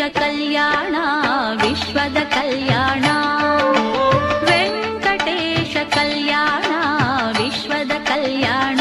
ಕಲ್ಯಾಣ ವಿಶ್ವದ ಕಲ್ಯಾಣ ವೆಂಕಟೇಶ ಕಲ್ಯಾಣ ವಿಶ್ವದ ಕಲ್ಯಾಣ.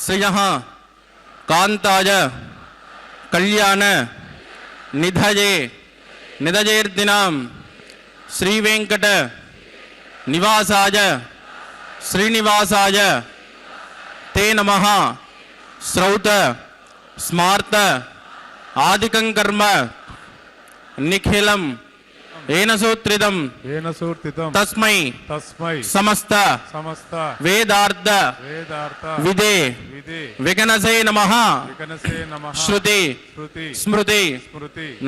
श्रियः कान्ताय कल्याण निधये निधयेर्दिनां श्रीवेंकट निवासाय श्रीनिवासाय ते नमः। श्रौत स्मार्त आदिकं कर्म निखिलं येन सूत्रितं तस्मै समस्त वेदार्थ विदे विगनसे नमः। श्रुति स्मृति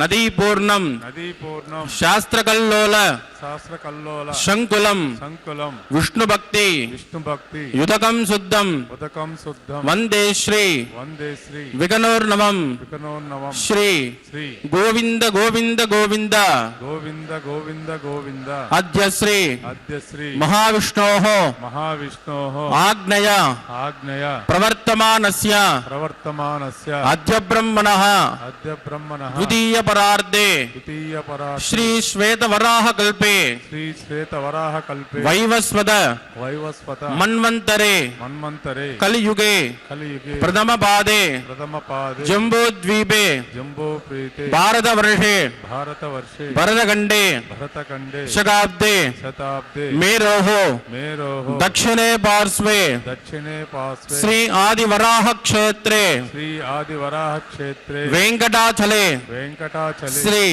नदीपूर्णं शास्त्रकल्लोल शंकुलं विष्णुभक्ति युतकं शुद्धं वंदे श्री विगनोर्नवं श्री गोविंद गोविंद गोविंद अद्य श्री महाविष्णोः आज्ञया प्रवर्तमानस्य अद्य ब्रह्मणः द्वितीय परार्धे श्री श्वेत वराह कल्पे वैवस्वत मन्वन्तरे कलियुगे प्रथम पादे जम्बूद्वीपे भारतवर्षे भरतखण्डे शताब्दे मेरोः दक्षिणे पार्श्वे श्री आदिवराह क्षेत्रे वेंकटाचले श्री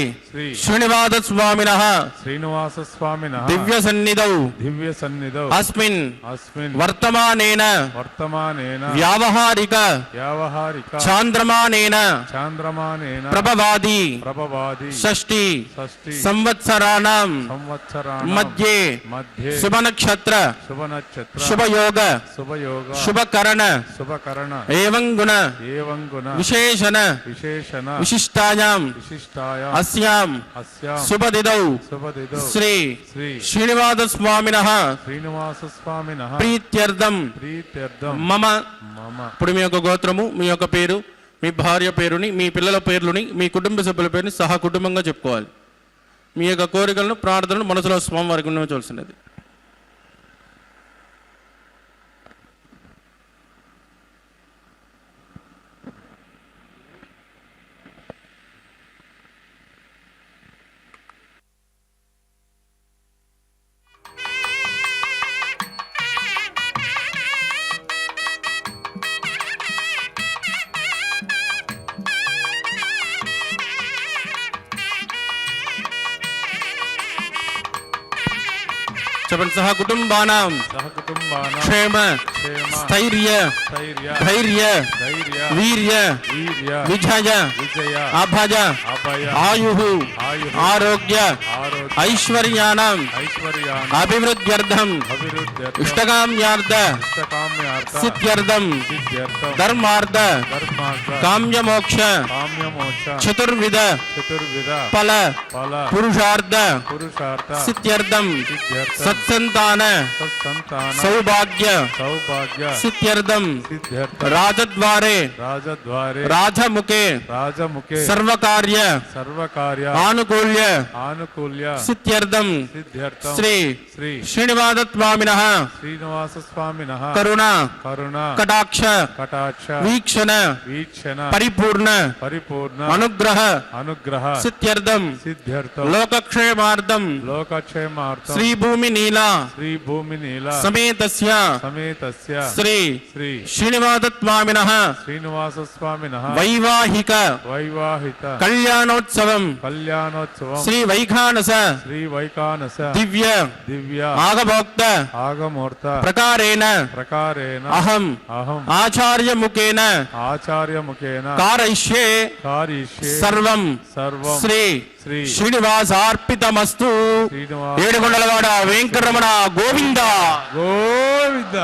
श्रीनिवास स्वामिनः दिव्य सन्निधौ अस्मिन् वर्तमानेन व्यावहारिक चान्द्रमानेन प्रभवादि षष्टि संवत्सराणां मध्ये शुभ नक्षत्र शुभ योग शुभकरण एवं गुण विशेषण विशिष्टायां अस्यां शुभतिथौ श्री श्रीनिवास स्वामिनः प्रीत्यर्थं मम ఇప్పుడు మీ యొక్క గోత్రము మీ యొక్క పేరు మీ భార్య పేరుని మీ పిల్లల పేర్లుని మీ కుటుంబ సభ్యుల పేరుని సహా కుటుంబంగా చెప్పుకోవాలి. మీ యొక్క కోరికలను ప్రార్థనలు మనసులో స్వామివారికి ఉండవలసినది. सह कुटुंबानां क्षेम स्थैर्य धैर्य वीर्य विजय अभय आयुः आरोग्य ऐश्वर्याणां अभिवृद्ध्यर्थं इष्टकाम्यार्थ सिद्ध्यर्थं धर्मार्थ काम्यमोक्ष चतुर्विध फल पुरुषार्थ सिद्ध्यर्थं सत्संतान सौभाग्य सिद्ध्यर्थं राजद्वारे राजमुखे सर्वकार्य आनुकूल्य सिद्ध्यर्थं श्री श्रीनिवास स्वामिनः करुणा कटाक्ष वीक्षण परिपूर्ण अनुग्रह सिद्ध्यर्थं लोकक्षेमार्थं श्री भूमि नीला समेतस्य श्री श्रीनिवास स्वामिनः वैवाहिक कल्याणोत्सवं श्री वैखानस दिव्य आगमोक्त प्रकारेण अहम् आचार्य मुखेन कारयिष्ये सर्वं श्री శ్రీనివాసార్పితమస్తు. ఏడుకొండలవాడ వెంకటరమణ గోవింద గోవింద.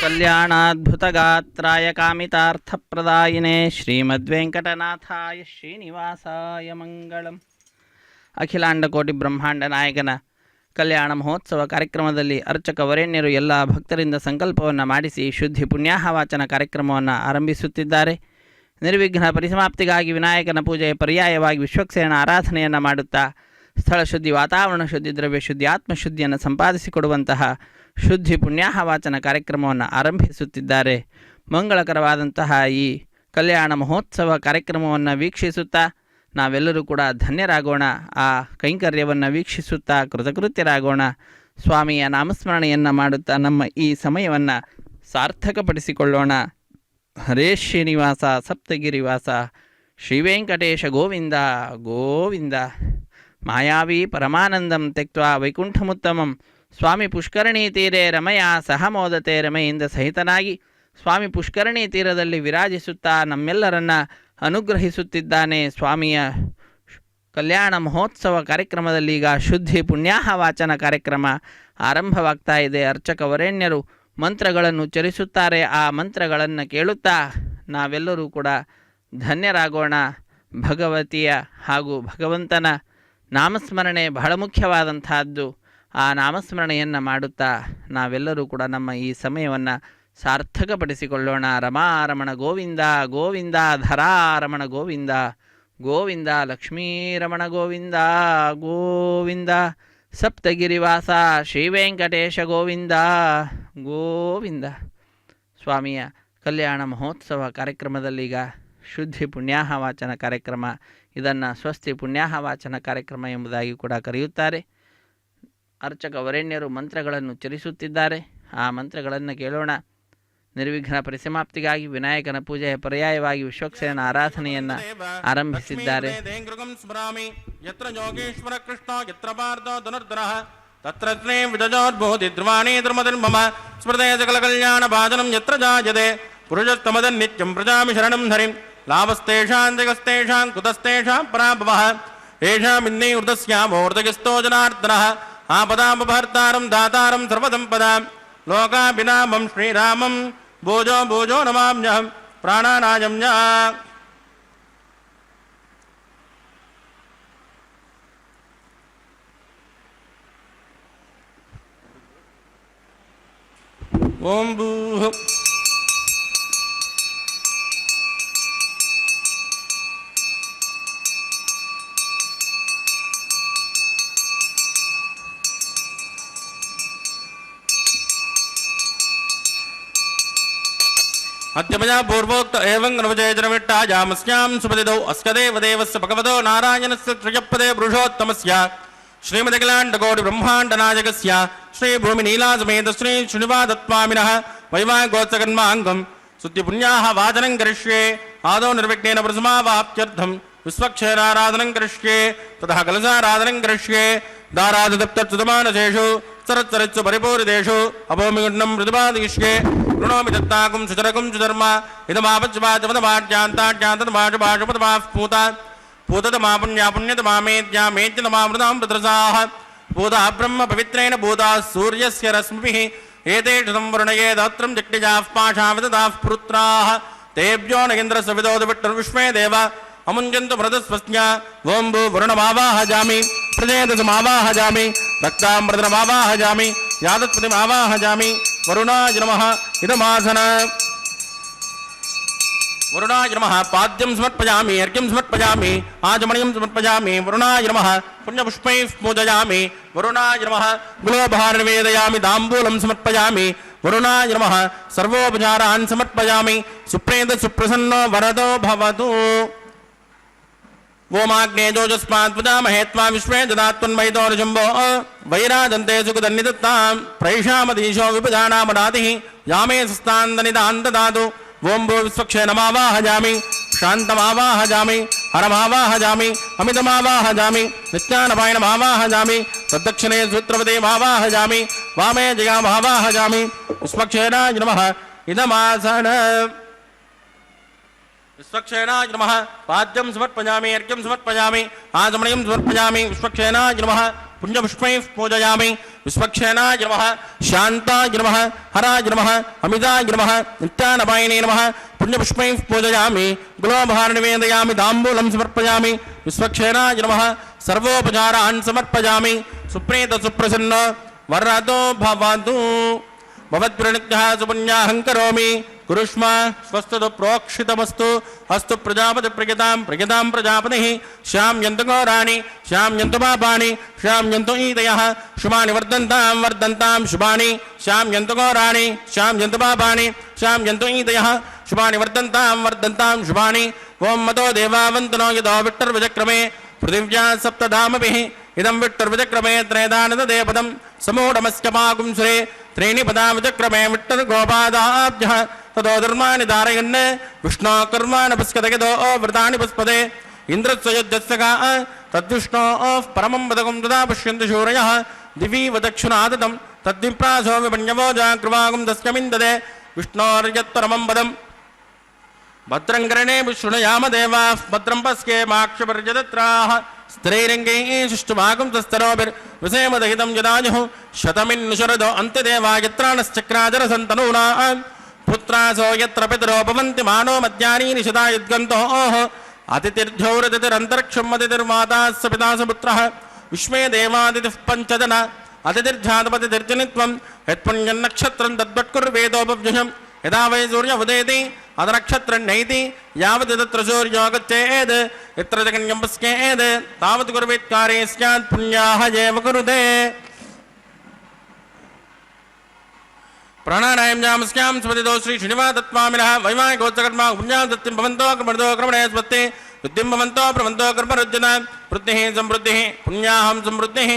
ಕಲ್ಯಾಣಾದ್ಭುತಗಾತ್ರಾಯ ಕಾಮಿತಾರ್ಥಪ್ರದಾಯಿನೇ ಶ್ರೀಮದ್ವೆಂಕಟನಾಥಾಯ ಶ್ರೀನಿವಾಸಾಯ ಮಂಗಳಂ. ಅಖಿಲಾಂಡಕೋಟಿ ಬ್ರಹ್ಮಾಂಡ ನಾಯಕನ ಕಲ್ಯಾಣ ಮಹೋತ್ಸವ ಕಾರ್ಯಕ್ರಮದಲ್ಲಿ ಅರ್ಚಕ ವರೇಣ್ಯರು ಎಲ್ಲ ಭಕ್ತರಿಂದ ಸಂಕಲ್ಪವನ್ನು ಮಾಡಿಸಿ ಶುದ್ಧಿ ಪುಣ್ಯಾಹವಾಚನ ಕಾರ್ಯಕ್ರಮವನ್ನು ಆರಂಭಿಸುತ್ತಿದ್ದಾರೆ. ನಿರ್ವಿಘ್ನ ಪರಿಸಮಾಪ್ತಿಗಾಗಿ ವಿನಾಯಕನ ಪೂಜೆಯ ಪರ್ಯಾಯವಾಗಿ ವಿಶ್ವಕ್ಸೇನ ಆರಾಧನೆಯನ್ನು ಮಾಡುತ್ತಾ ಸ್ಥಳ ಶುದ್ಧಿ, ವಾತಾವರಣ ಶುದ್ಧಿ, ದ್ರವ್ಯ ಶುದ್ಧಿ, ಆತ್ಮಶುದ್ಧಿಯನ್ನು ಸಂಪಾದಿಸಿಕೊಡುವಂತಹ ಶುದ್ಧಿ ಪುಣ್ಯಾಹವಾಚನ ಕಾರ್ಯಕ್ರಮವನ್ನು ಆರಂಭಿಸುತ್ತಿದ್ದಾರೆ. ಮಂಗಳಕರವಾದಂತಹ ಈ ಕಲ್ಯಾಣ ಮಹೋತ್ಸವ ಕಾರ್ಯಕ್ರಮವನ್ನು ವೀಕ್ಷಿಸುತ್ತಾ ನಾವೆಲ್ಲರೂ ಕೂಡ ಧನ್ಯರಾಗೋಣ. ಆ ಕೈಂಕರ್ಯವನ್ನು ವೀಕ್ಷಿಸುತ್ತಾ ಕೃತಕೃತ್ಯರಾಗೋಣ. ಸ್ವಾಮಿಯ ನಾಮಸ್ಮರಣೆಯನ್ನು ಮಾಡುತ್ತಾ ನಮ್ಮ ಈ ಸಮಯವನ್ನು ಸಾರ್ಥಕಪಡಿಸಿಕೊಳ್ಳೋಣ. ಹರೇ ಶ್ರೀನಿವಾಸ ಸಪ್ತಗಿರಿವಾಸ ಶ್ರೀವೆಂಕಟೇಶ ಗೋವಿಂದ ಗೋವಿಂದ. ಮಾಯಾವಿ ಪರಮಾನಂದಂ ತ್ಯಕ್ತ್ವಾ ವೈಕುಂಠಮುತ್ತಮಂ ಸ್ವಾಮಿ ಪುಷ್ಕರಣಿ ತೀರೆ ರಮಯ ಸಹ ಮೋದತೆ ರಮೆಯಿಂದ ಸಹಿತನಾಗಿ ಸ್ವಾಮಿ ಪುಷ್ಕರಣಿ ತೀರದಲ್ಲಿ ವಿರಾಜಿಸುತ್ತಾ ನಮ್ಮೆಲ್ಲರನ್ನ ಅನುಗ್ರಹಿಸುತ್ತಿದ್ದಾನೆ. ಸ್ವಾಮಿಯ ಕಲ್ಯಾಣ ಮಹೋತ್ಸವ ಕಾರ್ಯಕ್ರಮದಲ್ಲಿ ಈಗ ಶುದ್ಧಿ ಪುಣ್ಯಾಹ ವಾಚನ ಕಾರ್ಯಕ್ರಮ ಆರಂಭವಾಗ್ತಾ ಇದೆ. ಅರ್ಚಕ ವರೇಣ್ಯರು ಮಂತ್ರಗಳನ್ನು ಉಚ್ಚರಿಸುತ್ತಾರೆ. ಆ ಮಂತ್ರಗಳನ್ನು ಕೇಳುತ್ತಾ ನಾವೆಲ್ಲರೂ ಕೂಡ ಧನ್ಯರಾಗೋಣ. ಭಗವತಿಯ ಹಾಗೂ ಭಗವಂತನ ನಾಮಸ್ಮರಣೆ ಬಹಳ ಮುಖ್ಯವಾದಂತಹದ್ದು. ಆ ನಾಮಸ್ಮರಣೆಯನ್ನು ಮಾಡುತ್ತಾ ನಾವೆಲ್ಲರೂ ಕೂಡ ನಮ್ಮ ಈ ಸಮಯವನ್ನು ಸಾರ್ಥಕಪಡಿಸಿಕೊಳ್ಳೋಣ. ರಮಾರಮಣ ಗೋವಿಂದ ಗೋವಿಂದ, ಧರಾರಮಣ ಗೋವಿಂದ ಗೋವಿಂದ, ಲಕ್ಷ್ಮೀರಮಣ ಗೋವಿಂದ ಗೋವಿಂದ, ಸಪ್ತಗಿರಿವಾಸ ಶ್ರೀವೆಂಕಟೇಶ ಗೋವಿಂದ ಗೋವಿಂದ. ಸ್ವಾಮಿಯ ಕಲ್ಯಾಣ ಮಹೋತ್ಸವ ಕಾರ್ಯಕ್ರಮದಲ್ಲೀಗ ಶುದ್ಧಿ ಪುಣ್ಯಾಹ ವಾಚನ ಕಾರ್ಯಕ್ರಮ, ಇದನ್ನು ಸ್ವಸ್ತಿ ಪುಣ್ಯಾಹ ವಾಚನ ಕಾರ್ಯಕ್ರಮ ಎಂಬುದಾಗಿ ಕೂಡ ಕರೆಯುತ್ತಾರೆ. ಅರ್ಚಕ ವರೇಣ್ಯರು ಮಂತ್ರಗಳನ್ನು ಉಚ್ಚರಿಸುತ್ತಿದ್ದಾರೆ. ಆ ಮಂತ್ರಗಳನ್ನು ಕೇಳೋಣ. ನಿರ್ವಿಘ್ನ ಪರಿಸಮಾಪ್ತಿಗಾಗಿ ವಿನಾಯಕನ ಪೂಜೆಯ ಪರ್ಯಾಯವಾಗಿ ವಿಶ್ವಕ್ಸೇನ ಆರಾಧನೆಯನ್ನು ಆರಂಭಿಸಿದ್ದಾರೆ. ನಿತ್ಯಂ ಪ್ರಜಾಮಿ ಶರಣಂ ಧರಿಂ ಲಾಭಸ್ತೇಷಾಂ ಜಗಸ್ತೇಷಾಂ ಕುತಸ್ತೇಷಾಂ ಪರಾಭವಃ ಏಷಾಮಿನ್ನೇ ಹೃದಸ್ಯಾಮೋರ್ಧಗಿಸ್ತೋ ಜನಾರ್ದನಃ ಆಪದಾಪಹರ್ತಾರಂ ದಾತಾರಂ ಸರ್ವಸಂಪದಾಂ ಲೋಕಾಭಿರಾಮಂ ಶ್ರೀರಾಮಂ ಭೋಜೋ ಭೋಜೋ ನಮಾಮ್ಯಹಂ ಪ್ರಾಣಾನಾಯಂ ಯ. ಓಂ ಭೂಃ अद्यमया पूर्वोक्त एवं नवजयजनविट्टा जामस्यां सुपदिदौ अस्कदेव देवस्य भगवतो नारायणस्य त्रिजपदे पुरुषोत्तमस्य श्रीमदखिलाण्डकोटि ब्रह्माण्डनायकस्य श्रीभूमिनीलासमेत श्री श्रीनिवासत्वामिनः वैवाहिकोत्सकर्माङ्गं शुद्धिपुण्याः वाचनं करिष्ये. आदौ निर्विघ्नेन प्रसमावाप्त्यर्थं विश्वक्षेराराधनं करिष्ये. ततः कलशाराधनं करिष्ये. दारादिदप्तच्युतमानसेषु सरत्सरित्सु परिपूरितेषु अभौमिगुण्डं प्रतिपादयिष्ये. ऋणोमि दत्ताकुं सुचरकुं सुधर्म इदमापच्वाचपदमाज्ञान्ताज्ञान्तमाशुभाषुपदमाः पूता पूततमापुण्यापुण्यतमामेद्यामेत्यतमामृतां प्रदर्शाः पूता ब्रह्म पवित्रेण भूता सूर्यस्य रश्मिभिः एतेषु संवरुणये दात्रं जक्टिजाः पाशाविददाः पुत्राः तेभ्यो न इन्द्रस्य विदोदविष्णुर्विश्वे देव अमुञ्जन्तु भरतस्वस्न्य. ओं भू वरुणमावाहजामि प्रजेतसमावाहजामि रक्ताम्रतनमावाहजामि यादत्पतिमावाहजामि. वरुणाय नमः. इदमासन वरुणाय नमः. पाद्यं समर्पयामि, अर्घ्यं समर्पयामि, आचमनीयं समर्पयामि. वरुणाय नमः. पुण्यपुष्पैः पूजयामि. वरुणाय नमः. गुलोपहारं निवेदयामि, ताम्बूलं समर्पयामि. वरुणाय नमः. सर्वोपचारान् समर्पयामि. सुप्रेत सुप्रसन्नो वरदो भवतु. ओमाग्ने जोजस्मात्पजामहे त्वा विश्वे ददात्वन्मयितोर्जम्बो वैराजन्ते सुखदन्निदत्तां प्रैषामधीशो विपजानामनातिः यामे सस्तान्दनिदान् ददातु. ओं भू विश्वक्षेनमावाहजामि, शान्तमावाहजामि, हरमावाहजामि, अमितमावाहजामि, नित्यानपायनमावाहजामि, तद्दक्षिणे सूत्रवतीमावाहजामि, वामे जयामावाहजामि. विश्वक्षेनाय नमः. इदमासन विश्वक्षेनाय नमः. पाद्यं समर्पयामि, अर्घ्यं समर्पयामि, आचमनीयं समर्पयामि. विश्वक्षेनाय नमः. पुण्यपुष्पैः पूजयामि. విశ్వక్షేణాయ నమః శాంతాయ నమః హరాయ నమః అమితాయ నమః నిత్యానపాయినే నమః పుణ్యపుష్పైః పూజయామి గులాభార నివేదయామి తాంబూలం సమర్పయామి విశ్వక్షేణాయ నమః సర్వోపచారాన్ సమర్పయామి సుప్రీత సుప్రసన్న వరదో భవతు భవద్ప్రణిత్యః సుపుణ్యాహం కరోమి కురుష్మ స్వస్తు ప్రోక్షితమస్తు అస్తు ప్రజాపతి ప్రజతాం ప్రజాపతి శ్యామ్యంతు ఘోరాణి శ్యామ్యంతు పాపాని శ్యామ్యంతు ఈదయః శుభాని వర్ధంతాం శుభాని శ్యామ్యంతు ఘోరాణి శ్యామ్యంతు పాపాని శ్యామ్యంతు ఈదయః శుభాని వర్ధంతాం శుభాని ఓం మతో దేవావంతనో యదో విట్టర్విచక్రమే పృథివ్యా సప్తధామభిః ఇదం విట్టర్విచక్రమే త్రేదానదదేపదం సమూఢమస్య పాగుంశ్రే త్రీణి పదావిచక్రమే విట్టర్గోపాదాభ్యః తదో ధర్మాని ధారయన్ విష్ణో కర్మాణి పశ్యతగదో వ్రతాని పస్పదే ఇంద్రస్వయుద్ధస్సగా తద్విష్ణో పరమం పదకం తదా పశ్యంతి శూరయః దివీవ దక్షిణాదతం తద్విప్రాసో విపణ్యవో జాగ్రవాగం దస్యమిందదే విష్ణోర్యత్పరమం పదం భద్రం కరణే శృణయామ దేవాః భద్రం పశ్యేమాక్షపర్యదత్రాః స్థిరైరంగైః శిష్టుమాగం తస్తరోభిర్విసేమదహితం యదాయుః శతమిన్నుశరదో అంత్యదేవాయత్రాణశ్చక్రాజరసन्तనూనాం పుత్రాసో యత్ర పితరో భవంతి మానో మధ్యాని నిషదాయుద్గంతోః అతిథిర్ఝౌరతిథిరంతరిక్షం అతిథిర్మాతాస్య పితాస పుత్రః విశ్వే దేవాదితిః పంచజన అతిథిర్జాతపతిథిర్జనిత్వం యత్పుణ్యన్నక్షత్రం తద్వట్కుర్వేదోపవ్యుషం యదా వై సూర్య ఉదేతి అద నక్షత్రం నైతి యావత్ తత్ర సూర్యో గచ్చేద్ యత్ర జగన్యం పశ్యేద్ తావత్ కుర్వేత్కారే స్యాత్ పుణ్యాః ఏవ కురుతే ప్రాణానాయం జామస్యాం స్మృతిదో శ్రీ శ్రీనివాసత్వామినః వైవాహికోత్సకర్మా పుణ్యాం సత్యం భవంతో కర్మణో కర్మణే స్వస్తి వృద్ధిం భవంతో ప్రవంతో కర్మరుజ్జన వృద్ధిః సమృద్ధిః పుణ్యాహం సమృద్ధిః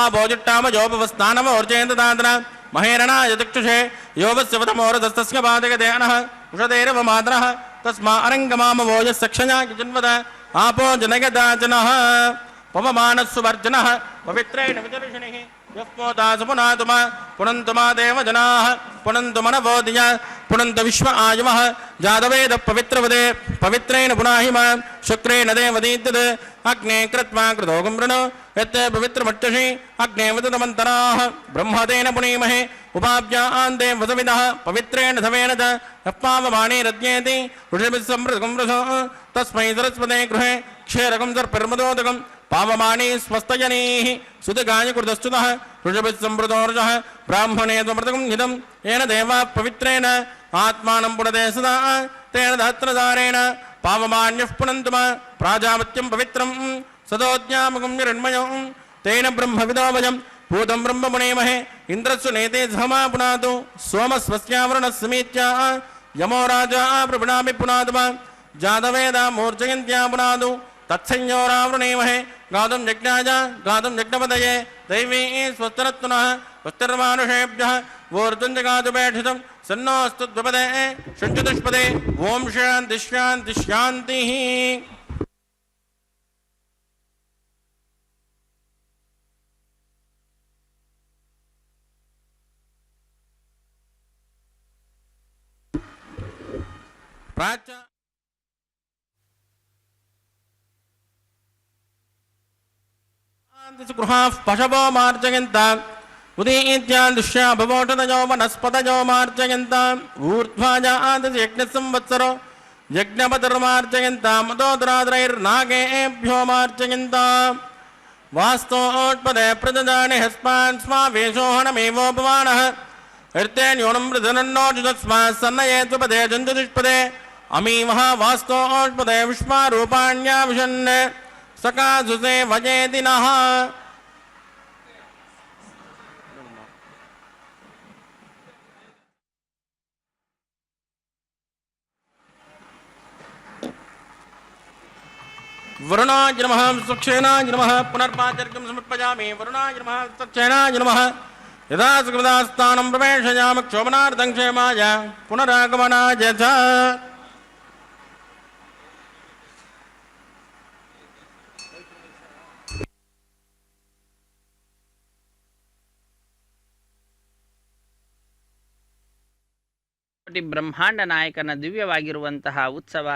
ఆభోజిట్టామజోపవస్థానమోర్జయంతదాతన మహేరణాయ చక్షుషే యోగస్యవతమోరదస్తస్య పాదగతే అనః ఉషదేరవ మాతరః తస్మా అరంగమామవోజస్సక్షయాయ జన్మద ఆపో జనగదాచనః పవమానస్సువర్జనః పవిత్రేణ విదర్శనిః యస్మోదాసు పునాతుమ పునంతుమా దేవజనాః పునంతు మనవోదియ పునంత విశ్వ ఆయువః జాతవేద పవిత్రవదే పవిత్రేణ పునాహిమ శుక్రేణ దేవదీత్యద్ అగ్నే కృత్వా కృతోగం వృణో యత్ పవిత్రమట్టషి అగ్నే వదతమంతరాః బ్రహ్మదేన పునీమహే ఉపాభ్యాం దేవసవిదః పవిత్రేణ ధవేన చ యప్పావమానే రజ్ఞేతి ఋషిభిः సంవృతకం వృషో తస్మై సరస్వతే గృహే క్షేరకం సర్పిర్మదోదకం పావమానే స్వస్తజనైః సుతగాయ కృతస్తుతః ఋషభిः సంవృతోర్జః బ్రాహ్మణే త్వమృతకం హితం येन देवाः पवित्रेण आत्मानं पुनते सदा तेन दहत्रधारेण पावमान्यः पुनन्तुम प्राजापत्यं पवित्रं सदोज्ञामकं निरण्मयं तेन ब्रह्मविदो वयं भूतं ब्रह्म पुनेमहे इन्द्रस्य नेते धमा पुनातु सोमस्वस्यावरणस्समीत्या यमो राजा प्रभुणामि पुनातुम जातवेदा मूर्जयन्त्या पुनातु तत्संयोरावृणेमहे गातुं यज्ञाय गातुं यज्ञपदये दैवी स्वस्तरत्नः स्वस्तिर्मानुषेभ्यः वोर्जुञ्जगातुपेक्षितं सन्नोऽस्तु द्विपदे षण्चतुष्पदे ओं शान्ति शान्ति शान्तिः प्राच्य गृहाः पशवो मार्जयन्ताम् उदीत्यान् दुष्या भवोषधयो वनस्पतयो मार्जयन्ताम् ऊर्ध्वाजादसि यज्ञसंवत्सरो यज्ञपतिर्मार्जयन्ताम् मदोदराद्रैर्नागेभ्यो मार्जयन्ताम् वास्तोत्पदे प्रददानि हस्मान् स्वावेशोहणमेवोपमानः हृत्यन्यूनं मृदनन्नोजुतस्मात् सन्नयेत्वपदे जन्तुदुष्पदे अमीवः वास्तोत्पदे विश्वारूपाण्याविशन् सकासुसे भजेति नः वरुणाय नमः सुक्षेनाय नमः पुनर्पाचर्यं समर्पयामि वरुणाय नमः सुक्षेनाय नमः यदा सुखदास्थानं प्रवेशयामि क्षोभनार्थं क्षेमाय पुनरागमनाय च ಬ್ರಹ್ಮಾಂಡ ನಾಯಕನ ದಿವ್ಯವಾಗಿರುವಂತಹ ಉತ್ಸವ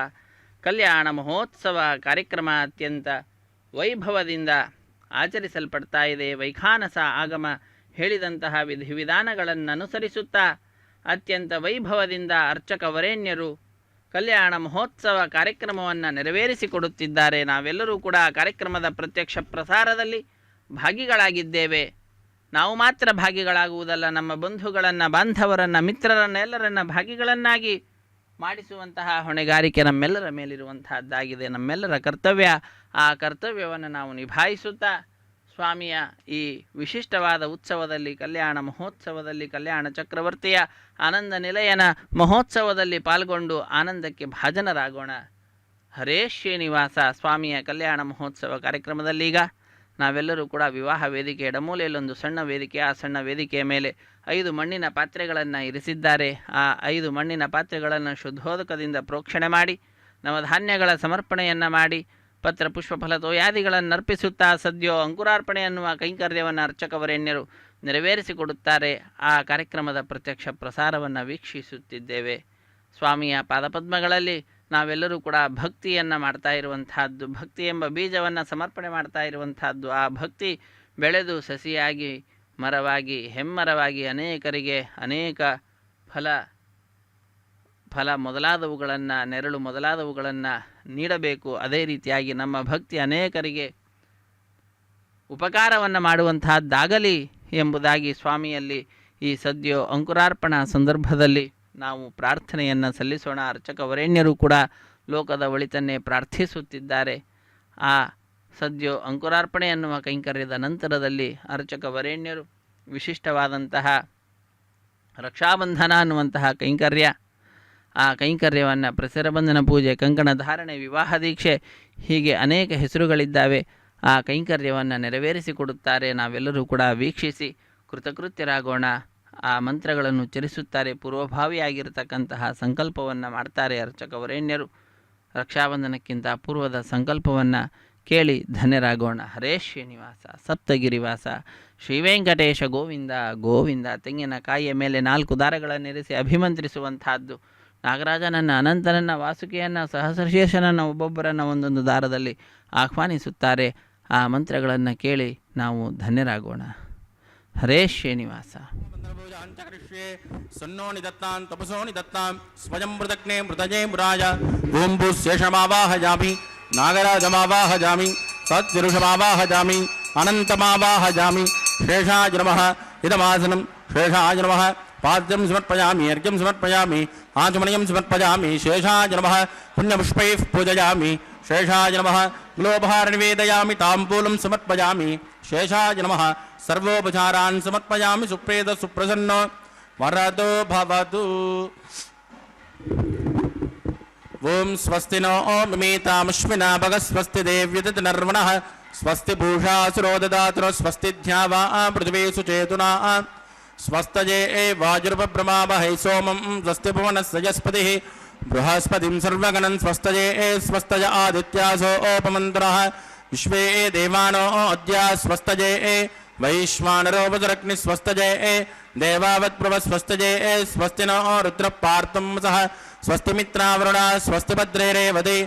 ಕಲ್ಯಾಣ ಮಹೋತ್ಸವ ಕಾರ್ಯಕ್ರಮ ಅತ್ಯಂತ ವೈಭವದಿಂದ ಆಚರಿಸಲ್ಪಡ್ತಾ ಇದೆ. ವೈಖಾನಸ ಆಗಮ ಹೇಳಿದಂತಹ ವಿಧಿವಿಧಾನಗಳನ್ನು ಅನುಸರಿಸುತ್ತಾ ಅತ್ಯಂತ ವೈಭವದಿಂದ ಅರ್ಚಕ ವರೇಣ್ಯರು ಕಲ್ಯಾಣ ಮಹೋತ್ಸವ ಕಾರ್ಯಕ್ರಮವನ್ನು ನೆರವೇರಿಸಿಕೊಡುತ್ತಿದ್ದಾರೆ. ನಾವೆಲ್ಲರೂ ಕೂಡ ಆ ಕಾರ್ಯಕ್ರಮದ ಪ್ರತ್ಯಕ್ಷ ಪ್ರಸಾರದಲ್ಲಿ ಭಾಗಿಗಳಾಗಿದ್ದೇವೆ. ನಾವು ಮಾತ್ರ ಭಾಗಿಗಳಾಗುವುದಲ್ಲ, ನಮ್ಮ ಬಂಧುಗಳನ್ನು, ಬಾಂಧವರನ್ನು, ಮಿತ್ರರನ್ನು ಎಲ್ಲರನ್ನ ಭಾಗಿಗಳನ್ನಾಗಿ ಮಾಡಿಸುವಂತಹ ಹೊಣೆಗಾರಿಕೆ ನಮ್ಮೆಲ್ಲರ ಮೇಲಿರುವಂತಹದ್ದಾಗಿದೆ. ನಮ್ಮೆಲ್ಲರ ಕರ್ತವ್ಯ. ಆ ಕರ್ತವ್ಯವನ್ನು ನಾವು ನಿಭಾಯಿಸುತ್ತಾ ಸ್ವಾಮಿಯ ಈ ವಿಶಿಷ್ಟವಾದ ಉತ್ಸವದಲ್ಲಿ, ಕಲ್ಯಾಣ ಮಹೋತ್ಸವದಲ್ಲಿ, ಕಲ್ಯಾಣ ಚಕ್ರವರ್ತಿಯ ಆನಂದ ನಿಲಯನ ಮಹೋತ್ಸವದಲ್ಲಿ ಪಾಲ್ಗೊಂಡು ಆನಂದಕ್ಕೆ ಭಾಜನರಾಗೋಣ. ಹರೇ ಶ್ರೀನಿವಾಸ. ಸ್ವಾಮಿಯ ಕಲ್ಯಾಣ ಮಹೋತ್ಸವ ಕಾರ್ಯಕ್ರಮದಲ್ಲೀಗ ನಾವೆಲ್ಲರೂ ಕೂಡ ವಿವಾಹ ವೇದಿಕೆ ಎಡಮೂಲೆಯಲ್ಲೊಂದು ಸಣ್ಣ ವೇದಿಕೆ, ಆ ಸಣ್ಣ ವೇದಿಕೆಯ ಮೇಲೆ 5 ಮಣ್ಣಿನ ಪಾತ್ರೆಗಳನ್ನು ಇರಿಸಿದ್ದಾರೆ. ಆ 5 ಮಣ್ಣಿನ ಪಾತ್ರೆಗಳನ್ನು ಶುದ್ಧೋದಕದಿಂದ ಪ್ರೋಕ್ಷಣೆ ಮಾಡಿ ನವಧಾನ್ಯಗಳ ಸಮರ್ಪಣೆಯನ್ನು ಮಾಡಿ ಪತ್ರ ಪುಷ್ಪ ಫಲ ತೋಯಾದಿಗಳನ್ನು ಅರ್ಪಿಸುತ್ತಾ ಸದ್ಯೋ ಅಂಕುರಾರ್ಪಣೆ ಅನ್ನುವ ಕೈಂಕರ್ಯವನ್ನು ಅರ್ಚಕವರೇಣ್ಯರು ನೆರವೇರಿಸಿಕೊಡುತ್ತಾರೆ. ಆ ಕಾರ್ಯಕ್ರಮದ ಪ್ರತ್ಯಕ್ಷ ಪ್ರಸಾರವನ್ನು ವೀಕ್ಷಿಸುತ್ತಿದ್ದೇವೆ. ಸ್ವಾಮಿಯ ಪಾದಪದ್ಮಗಳಲ್ಲಿ ನಾವೆಲ್ಲರೂ ಕೂಡ ಭಕ್ತಿಯನ್ನು ಮಾಡ್ತಾ ಇರುವಂತಹದ್ದು, ಭಕ್ತಿ ಎಂಬ ಬೀಜವನ್ನು ಸಮರ್ಪಣೆ ಮಾಡ್ತಾ ಇರುವಂತಹದ್ದು. ಆ ಭಕ್ತಿ ಬೆಳೆದು ಸಸಿಯಾಗಿ, ಮರವಾಗಿ, ಹೆಮ್ಮರವಾಗಿ ಅನೇಕರಿಗೆ ಅನೇಕ ಫಲ ಮೊದಲಾದವುಗಳನ್ನು, ನೆರಳು ಮೊದಲಾದವುಗಳನ್ನು ನೀಡಬೇಕು. ಅದೇ ರೀತಿಯಾಗಿ ನಮ್ಮ ಭಕ್ತಿ ಅನೇಕರಿಗೆ ಉಪಕಾರವನ್ನು ಮಾಡುವಂತಹದ್ದಾಗಲಿ ಎಂಬುದಾಗಿ ಸ್ವಾಮಿಯಲ್ಲಿ ಈ ಸದ್ಯೋ ಅಂಕುರಾರ್ಪಣಾ ಸಂದರ್ಭದಲ್ಲಿ ನಾವು ಪ್ರಾರ್ಥನೆಯನ್ನು ಸಲ್ಲಿಸೋಣ. ಅರ್ಚಕ ವರೇಣ್ಯರು ಕೂಡ ಲೋಕದ ಒಳಿತನ್ನೇ ಪ್ರಾರ್ಥಿಸುತ್ತಿದ್ದಾರೆ. ಆ ಸದ್ಯೋ ಅಂಕುರಾರ್ಪಣೆ ಎನ್ನುವ ಕೈಂಕರ್ಯದ ನಂತರದಲ್ಲಿ ಅರ್ಚಕ ವರೇಣ್ಯರು ವಿಶಿಷ್ಟವಾದಂತಹ ರಕ್ಷಾಬಂಧನ ಅನ್ನುವಂತಹ ಕೈಂಕರ್ಯ, ಆ ಕೈಂಕರ್ಯವನ್ನು ಪ್ರಸರಬಂಧನ ಪೂಜೆ, ಕಂಕಣ ಧಾರಣೆ, ವಿವಾಹ ದೀಕ್ಷೆ, ಹೀಗೆ ಅನೇಕ ಹೆಸರುಗಳಿದ್ದಾವೆ. ಆ ಕೈಂಕರ್ಯವನ್ನು ನೆರವೇರಿಸಿಕೊಡುತ್ತಾರೆ. ನಾವೆಲ್ಲರೂ ಕೂಡ ವೀಕ್ಷಿಸಿ ಕೃತಕೃತ್ಯರಾಗೋಣ. ಆ ಮಂತ್ರಗಳನ್ನು ಉಚ್ಚರಿಸುತ್ತಾರೆ. ಪೂರ್ವಭಾವಿಯಾಗಿರತಕ್ಕಂತಹ ಸಂಕಲ್ಪವನ್ನು ಮಾಡ್ತಾರೆ ಅರ್ಚಕ ವರೇಣ್ಯರು. ರಕ್ಷಾಬಂಧನಕ್ಕಿಂತ ಪೂರ್ವದ ಸಂಕಲ್ಪವನ್ನು ಕೇಳಿ ಧನ್ಯರಾಗೋಣ. ಹರೇ ಶ್ರೀನಿವಾಸ. ಸಪ್ತಗಿರಿವಾಸ ಶ್ರೀವೆಂಕಟೇಶ ಗೋವಿಂದ ಗೋವಿಂದ. ತೆಂಗಿನಕಾಯಿಯ ಮೇಲೆ 4 ದಾರಗಳನ್ನಿರಿಸಿ ಅಭಿಮಂತ್ರಿಸುವಂತಹದ್ದು. ನಾಗರಾಜನನ್ನು, ಅನಂತನನ್ನು, ವಾಸುಕಿಯನ್ನು, ಸಹಸ್ರಶೇಷನನ್ನು ಒಬ್ಬೊಬ್ಬರನ್ನು ಒಂದೊಂದು ದಾರದಲ್ಲಿ ಆಹ್ವಾನಿಸುತ್ತಾರೆ. ಆ ಮಂತ್ರಗಳನ್ನು ಕೇಳಿ ನಾವು ಧನ್ಯರಾಗೋಣ. ಹರೇ ಶ್ರೀನಿವಾಸ. ಸನ್ನೋ ನಿದತ್ತಾಂ ತಪಸೋ ನಿದತ್ತಾಂ ಸ್ವಯಂ ಮೃತಜ್ಞೆ ಮೃತಜೇ ಮೃರಾಜ ಓಂ ಭೂಶೇಷಮಾವಾಹಜಾಮಿ ನಾಗರಾಜಮಾವಾಹಜಾಮಿ ಸತ್ಯರುಷಮಾವಾಹಜಾಮಿ ಅನಂತಮಾವಾಹಜಾಮಿ ಶೇಷಾಯ ನಮಃ ಇದಮಾಸನಂ ಶೇಷಾಯ ನಮಃ ಪಾದ್ಯಂ ಸಮರ್ಪಯಾಮಿ ಅರ್ಘ್ಯಂ ಸಮರ್ಪಯಾಮಿ ಆಚಮನೀಯಂ ಸಮರ್ಪಯಾಮಿ ಶೇಷಾಯ ನಮಃ ಪುಣ್ಯಪುಷ್ಪೈಃ ಪೂಜಯಾಮಿ ಶೇಷಾಯ ನಮಃ ಗ್ಲೋಪಹಾರ ನಿವೇದಯಾಮಿ ತಾಂಬೂಲಂ ಸಮರ್ಪಯಾಮಿ ಶೇಷಾಯ ನಮಃ ಸರ್ವೋಪಚಾರಾನ್ ಸಮರ್ಪಯಾಮಿ ಸುಪ್ರೇತ ಸುಪ್ರಸನ್ನೋ ವರದೋ ಭವತು. ಓಂ ಸ್ವಸ್ತಿ ನೋ ಮಿಮೇತಾಮಶ್ವಿನಾ ಭಗಸ್ವಸ್ತಿ ದೇವ್ಯದತ್ ನರ್ವಣಃ ಸ್ವಸ್ತಿ ಭೂಷಾಸುರೋ ದದಾತುರೋ ಸ್ವಸ್ತಿ ಧ್ಯಾವಾ ಪೃಥಿವೀ ಸುಚೇತುನಾ ಸ್ವಸ್ತಜೇ ವಾಜುರ್ಬ್ರಹ್ಮಾವಹೈ ಸೋಮಂ ಸ್ವಸ್ತಿ ಭುವನಸ್ಸಯಸ್ಪತಿಃ ಬೃಹಸ್ಪತಿಂ ಸರ್ವಗಣಂ ಸ್ವಸ್ತಜೇ ಸ್ವಸ್ತಜ ಆದಿತ್ಯಾಸೋ ಓಪಮಂತ್ರಃ ವಿಶ್ವೇ ದೇವಾನೋ ಅದ್ಯ ಸ್ವಸ್ತಜೇ ವೈಶ್ವಾನರೋ ವಜ್ರಗ್ನಿ ಸ್ವಸ್ತಜೇ ದೇವಾವತ್ಪ್ರಭ ಸ್ವಸ್ತಜೇ ಸ್ವಸ್ತಿ ನೋ ರುದ್ರಪಾರ್ತಂ ಸಹ ಸ್ವಸ್ತಿ ಮಿತ್ರಾವರುಣ ಸ್ವಸ್ತಿ ಭದ್ರೇರೇವತಿ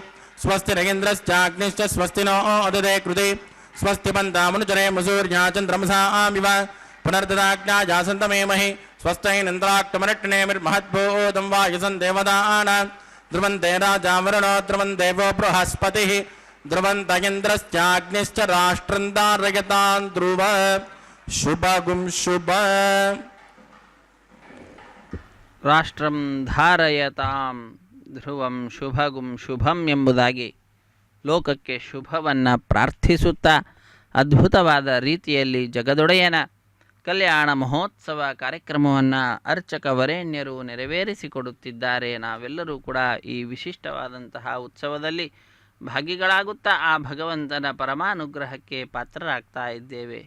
ಸ್ವಸ್ತಿ ರಗೇಂದ್ರಶ್ಚಾಗ್ನಿಶ್ಚ ಸ್ವಸ್ತಿ ನೋ ಅದುದೇ ಕೃತಿ ಸ್ವಸ್ತಿ ಪಂತಾಮನುಚರೇ ಮಸೂರ್ಯಾ ಚಂದ್ರಮಸಾಮಿವ ಪುನರ್ದದಾಜ್ಞಾಜಾಸಂತಮೇಮಹಿ ಸ್ವಸ್ಥೈನೇಂದ್ರಾಕ್ತಮರಟ್ನೇಮಿರ್ಮಹದ್ಭೂತಂ ವಾಯುಸಂ ದೇವದಾನಾಂ ಧ್ರುವಂತೆ ರಾಜಾವರುಣೋ ಧ್ರುವಂ ದೇವೋ ಬೃಹಸ್ಪತಿಃ ಧ್ರುವಂತ ಇಂದ್ರಶ್ಚಾಗ್ನಿಶ್ಚ ರಾಷ್ಟ್ರಂ ಧಾರಯತಾನ್ ಧ್ರುವ ಶುಭಗುಂ ಶುಭ. ರಾಷ್ಟ್ರಂ ಧಾರಯತಾಂ ಧ್ರುವಂ ಶುಭಗುಂ ಶುಭಂ ಎಂಬುದಾಗಿ ಲೋಕಕ್ಕೆ ಶುಭವನ್ನು ಪ್ರಾರ್ಥಿಸುತ್ತಾ ಅದ್ಭುತವಾದ ರೀತಿಯಲ್ಲಿ ಜಗದೊಡೆಯನ ಕಲ್ಯಾಣ ಮಹೋತ್ಸವ ಕಾರ್ಯಕ್ರಮವನ್ನು ಅರ್ಚಕ ವರೇಣ್ಯರು ನೆರವೇರಿಸಿಕೊಡುತ್ತಿದ್ದಾರೆ. ನಾವೆಲ್ಲರೂ ಕೂಡ ಈ ವಿಶಿಷ್ಟವಾದಂತಹ ಉತ್ಸವದಲ್ಲಿ ಭಾಗಿಗಳಾಗುತ್ತಾ ಆ ಭಗವಂತನ ಪರಮಾನುಗ್ರಹಕ್ಕೆ ಪಾತ್ರರಾಗ್ತಾ ಇದ್ದೇವೆ.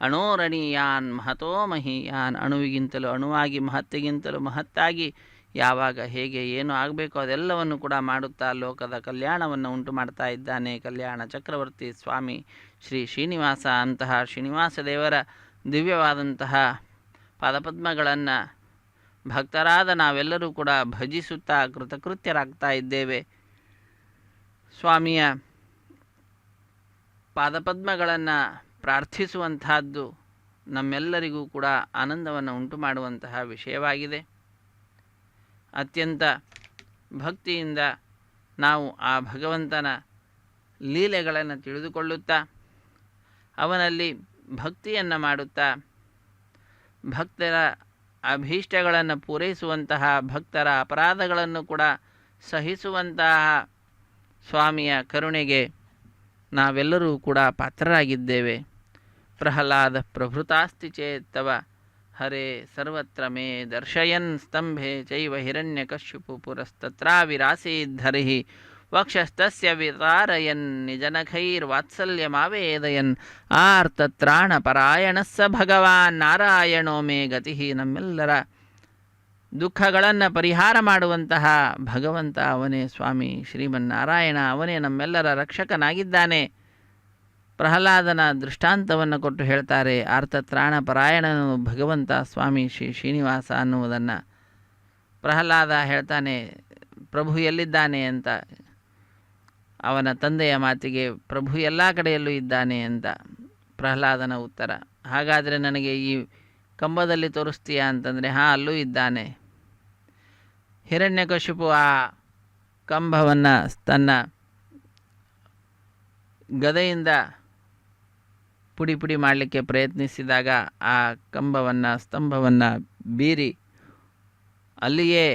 ಅಣೋರಣೀಯಾನ್ ಮಹತೋ ಮಹೀಯಾನ್. ಅಣುವಿಗಿಂತಲೂ ಅಣುವಾಗಿ, ಮಹತ್ತಿಗಿಂತಲೂ ಮಹತ್ತಾಗಿ ಯಾವಾಗ ಹೇಗೆ ಏನು ಆಗಬೇಕೋ ಅದೆಲ್ಲವನ್ನು ಕೂಡ ಮಾಡುತ್ತಾ ಲೋಕದ ಕಲ್ಯಾಣವನ್ನು ಉಂಟು ಮಾಡ್ತಾ ಇದ್ದಾನೆ ಕಲ್ಯಾಣ ಚಕ್ರವರ್ತಿ ಸ್ವಾಮಿ ಶ್ರೀ ಶ್ರೀನಿವಾಸ. ಅಂತಹ ಶ್ರೀನಿವಾಸ ದೇವರ ದಿವ್ಯವಾದಂತಹ ಪಾದಪದ್ಮಗಳನ್ನು ಭಕ್ತರಾದ ನಾವೆಲ್ಲರೂ ಕೂಡ ಭಜಿಸುತ್ತಾ ಕೃತಕೃತ್ಯರಾಗ್ತಾ ಇದ್ದೇವೆ. ಸ್ವಾಮಿಯ ಪಾದಪದ್ಮಗಳನ್ನು ಪ್ರಾರ್ಥಿಸುವಂತಹದ್ದು ನಮ್ಮೆಲ್ಲರಿಗೂ ಕೂಡ ಆನಂದವನ್ನು ಉಂಟು ಮಾಡುವಂತಹ ವಿಷಯವಾಗಿದೆ. ಅತ್ಯಂತ ಭಕ್ತಿಯಿಂದ ನಾವು ಆ ಭಗವಂತನ ಲೀಲೆಗಳನ್ನು ತಿಳಿದುಕೊಳ್ಳುತ್ತಾ ಅವನಲ್ಲಿ ಭಕ್ತಿಯನ್ನು ಮಾಡುತ್ತಾ ಭಕ್ತರ ಅಭೀಷ್ಟಗಳನ್ನು ಪೂರೈಸುವಂತಹ, ಭಕ್ತರ ಅಪರಾಧಗಳನ್ನು ಕೂಡ ಸಹಿಸುವಂತಹ ಸ್ವಾಮಿಯ ಕರುಣೆಗೆ ನಾವೆಲ್ಲರೂ ಕೂಡ ಪಾತ್ರರಾಗಿದ್ದೇವೆ. ಪ್ರಹ್ಲಾದ ಪ್ರಭೃತಾಸ್ತಿ ಚೇತ್ತವ ಹರೇ ಸರ್ವತ್ರ ಮೇ ದರ್ಶಯನ್ ಸ್ತಂಭೆ ಚೈವ ಹಿರಣ್ಯಕಶ್ಯಪು ಪುರಸ್ತತ್ರಾವಿರಾಸೀದ್ಧರಿಹಿ ವಕ್ಷಸ್ತಸ್ಯ ವಿತಾರಯನ್ ನಿಜನಖೈರ್ವಾತ್ಸಲ್ಯಮಾವೇದಯನ್ ಆರ್ತತ್ರಾಣಪರಾಯಣಸ್ಸ ಭಗವಾನ್ ನಾರಾಯಣೋ ಮೇ ಗತಿ. ನಮ್ಮೆಲ್ಲರ ದುಃಖಗಳನ್ನು ಪರಿಹಾರ ಮಾಡುವಂತಹ ಭಗವಂತ ಅವನೇ ಸ್ವಾಮಿ ಶ್ರೀಮನ್ನಾರಾಯಣ. ಅವನೇ ನಮ್ಮೆಲ್ಲರ ರಕ್ಷಕನಾಗಿದ್ದಾನೆ. ಪ್ರಹ್ಲಾದನ ದೃಷ್ಟಾಂತವನ್ನು ಕೊಟ್ಟು ಹೇಳ್ತಾರೆ, ಆರ್ತತ್ರಾಣ ಪರಾಯಣನು ಭಗವಂತ ಸ್ವಾಮಿ ಶ್ರೀನಿವಾಸ ಅನ್ನುವುದನ್ನು. ಪ್ರಹ್ಲಾದ ಹೇಳ್ತಾನೆ, ಪ್ರಭು ಎಲ್ಲಿದ್ದಾನೆ ಅಂತ. ಅವನ ತಂದೆಯ ಮಾತಿಗೆ ಪ್ರಭು ಎಲ್ಲ ಕಡೆಯಲ್ಲೂ ಇದ್ದಾನೆ ಅಂತ ಪ್ರಹ್ಲಾದನ ಉತ್ತರ. ಹಾಗಾದರೆ ನನಗೆ ಈ ಕಂಬದಲ್ಲಿ ತೋರಿಸ್ತೀಯಾ ಅಂತಂದರೆ, ಹಾಂ ಅಲ್ಲೂ ಇದ್ದಾನೆ. ಹಿರಣ್ಯಕಶಿಪು ಆ ಕಂಬವನ್ನು ತನ್ನ ಗದೆಯಿಂದ ಪುಡಿ ಪುಡಿ ಮಾಡಲಿಕ್ಕೆ ಪ್ರಯತ್ನಿಸಿದಾಗ ಆ ಕಂಬವನ್ನು, ಸ್ತಂಭವನ್ನು ಬೀರಿ ಅಲ್ಲಿಯೇ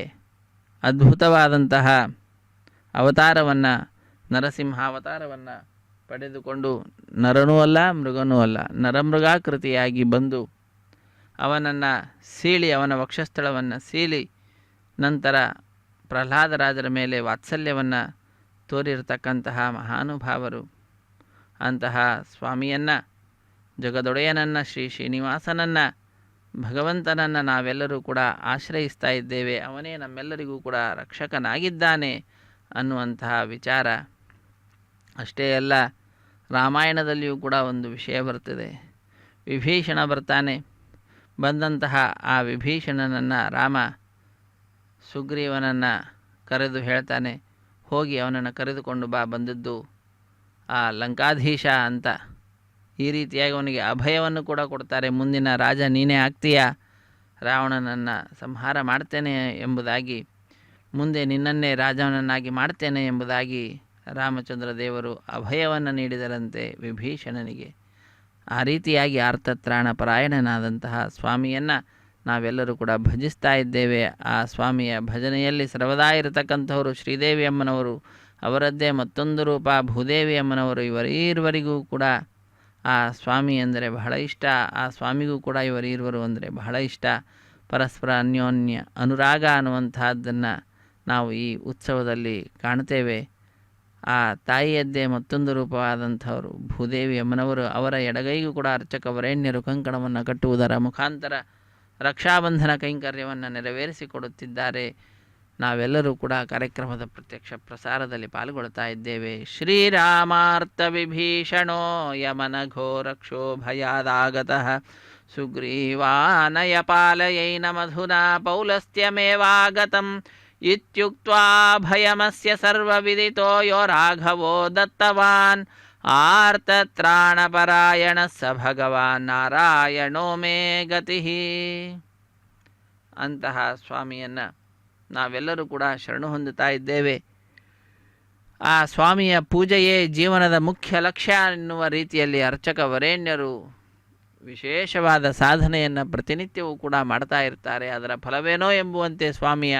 ಅದ್ಭುತವಾದಂತಹ ಅವತಾರವನ್ನು, ನರಸಿಂಹಾವತಾರವನ್ನು ಪಡೆದುಕೊಂಡು ನರನೂ ಅಲ್ಲ ಮೃಗನೂ ಅಲ್ಲ, ನರಮೃಗಾಕೃತಿಯಾಗಿ ಬಂದು ಅವನನ್ನು ಸೀಳಿ, ಅವನ ವಕ್ಷಸ್ಥಳವನ್ನು ಸೀಳಿ, ನಂತರ ಪ್ರಹ್ಲಾದರಾಜರ ಮೇಲೆ ವಾತ್ಸಲ್ಯವನ್ನು ತೋರಿರತಕ್ಕಂತಹ ಮಹಾನುಭಾವರು. ಅಂತಹ ಸ್ವಾಮಿಯನ್ನು, ಜಗದೊಡೆಯನನ್ನು, ಶ್ರೀನಿವಾಸನನ್ನು, ಭಗವಂತನನ್ನು ನಾವೆಲ್ಲರೂ ಕೂಡ ಆಶ್ರಯಿಸ್ತಾ ಇದ್ದೇವೆ. ಅವನೇ ನಮ್ಮೆಲ್ಲರಿಗೂ ಕೂಡ ರಕ್ಷಕನಾಗಿದ್ದಾನೆ ಅನ್ನುವಂತಹ ವಿಚಾರ. ಅಷ್ಟೇ ಅಲ್ಲ, ರಾಮಾಯಣದಲ್ಲಿಯೂ ಕೂಡ ಒಂದು ವಿಷಯ ಬರ್ತದೆ. ವಿಭೀಷಣ ಬರ್ತಾನೆ. ಬಂದಂತಹ ಆ ವಿಭೀಷಣನನ್ನು ರಾಮ ಸುಗ್ರೀವನನ್ನು ಕರೆದು ಹೇಳ್ತಾನೆ, ಹೋಗಿ ಅವನನ್ನು ಕರೆದುಕೊಂಡು ಬಾ, ಬಂದದ್ದು ಆ ಲಂಕಾಧೀಶ ಅಂತ. ಈ ರೀತಿಯಾಗಿ ಅವನಿಗೆ ಅಭಯವನ್ನು ಕೂಡ ಕೊಡ್ತಾರೆ. ಮುಂದಿನ ರಾಜ ನೀನೇ ಆಗ್ತೀಯಾ, ರಾವಣನನ್ನು ಸಂಹಾರ ಮಾಡ್ತೇನೆ ಎಂಬುದಾಗಿ, ಮುಂದೆ ನಿನ್ನನ್ನೇ ರಾಜವನನ್ನಾಗಿ ಮಾಡ್ತೇನೆ ಎಂಬುದಾಗಿ ರಾಮಚಂದ್ರ ದೇವರು ಅಭಯವನ್ನು ನೀಡಿದರಂತೆ ವಿಭೀಷಣನಿಗೆ. ಆ ರೀತಿಯಾಗಿ ಆರ್ತತ್ರಾಣ ಪರಾಯಣನಾದಂತಹ ಸ್ವಾಮಿಯನ್ನು ನಾವೆಲ್ಲರೂ ಕೂಡ ಭಜಿಸ್ತಾ ಇದ್ದೇವೆ. ಆ ಸ್ವಾಮಿಯ ಭಜನೆಯಲ್ಲಿ ಸರ್ವದಾ ಇರತಕ್ಕಂಥವರು ಶ್ರೀದೇವಿ ಅಮ್ಮನವರು, ಅವರದ್ದೇ ಮತ್ತೊಂದು ರೂಪ ಭೂದೇವಿ ಅಮ್ಮನವರು. ಇವರೀರ್ವರಿಗೂ ಕೂಡ ಆ ಸ್ವಾಮಿ ಅಂದರೆ ಬಹಳ ಇಷ್ಟ. ಆ ಸ್ವಾಮಿಗೂ ಕೂಡ ಇವರೀರ್ವರು ಅಂದರೆ ಬಹಳ ಇಷ್ಟ. ಪರಸ್ಪರ ಅನ್ಯೋನ್ಯ ಅನುರಾಗ ಅನ್ನುವಂತಹದ್ದನ್ನು ನಾವು ಈ ಉತ್ಸವದಲ್ಲಿ ಕಾಣ್ತೇವೆ. ಆ ತಾಯಿಯದ್ದೇ ಮತ್ತೊಂದು ರೂಪವಾದಂಥವರು ಭೂದೇವಿ ಅಮ್ಮನವರು. ಅವರ ಎಡಗೈಗೂ ಕೂಡ ಅರ್ಚಕ ವರೇಣ್ಯರು ಕಂಕಣವನ್ನು ಕಟ್ಟುವುದರ ಮುಖಾಂತರ ರಕ್ಷಾಬಂಧನ ಕೈಂಕರ್ಯವನ್ನು ನೆರವೇರಿಸಿಕೊಡುತ್ತಿದ್ದಾರೆ. ನಾವೆಲ್ಲರೂ ಕೂಡ ಕಾರ್ಯಕ್ರಮದ ಪ್ರತ್ಯಕ್ಷ ಪ್ರಸಾರದಲ್ಲಿ ಪಾಲ್ಗೊಳ್ತಾ ಇದ್ದೇವೆ. ಶ್ರೀರಾಮಾರ್ಥ ವಿಭೀಷಣೋ ಯಮನ ಘೋರಕ್ಷೋಭಯಾದಾಗತಃ ಸುಗ್ರೀವಾನಯ ಪಾಲಯೈನ ಮಧುನಾ ಪೌಲಸ್ತ್ಯಮೇವಾಗತಂ ಇತ್ಯುಕ್ತ್ವಾ ಭಯಮಸ್ಯ ಸರ್ವವಿದಿತೋ ಯೋ ರಾಘವೋ ದತ್ತವಾನ್ ಆರ್ತತ್ರಾಣಪರಾಯಣ ಸ ಭಗವಾನ್ ನಾರಾಯಣೋ ಮೇ ಗತಿ. ಅಂತಹ ಸ್ವಾಮಿಯನ್ನು ನಾವೆಲ್ಲರೂ ಕೂಡ ಶರಣು ಹೊಂದುತ್ತಾ ಇದ್ದೇವೆ. ಆ ಸ್ವಾಮಿಯ ಪೂಜೆಯೇ ಜೀವನದ ಮುಖ್ಯ ಲಕ್ಷ್ಯ ಎನ್ನುವ ರೀತಿಯಲ್ಲಿ ಅರ್ಚಕ ವರೇಣ್ಯರು ವಿಶೇಷವಾದ ಸಾಧನೆಯನ್ನು ಪ್ರತಿನಿತ್ಯವೂ ಕೂಡ ಮಾಡ್ತಾ ಇರ್ತಾರೆ. ಅದರ ಫಲವೇನೋ ಎಂಬುವಂತೆ ಸ್ವಾಮಿಯ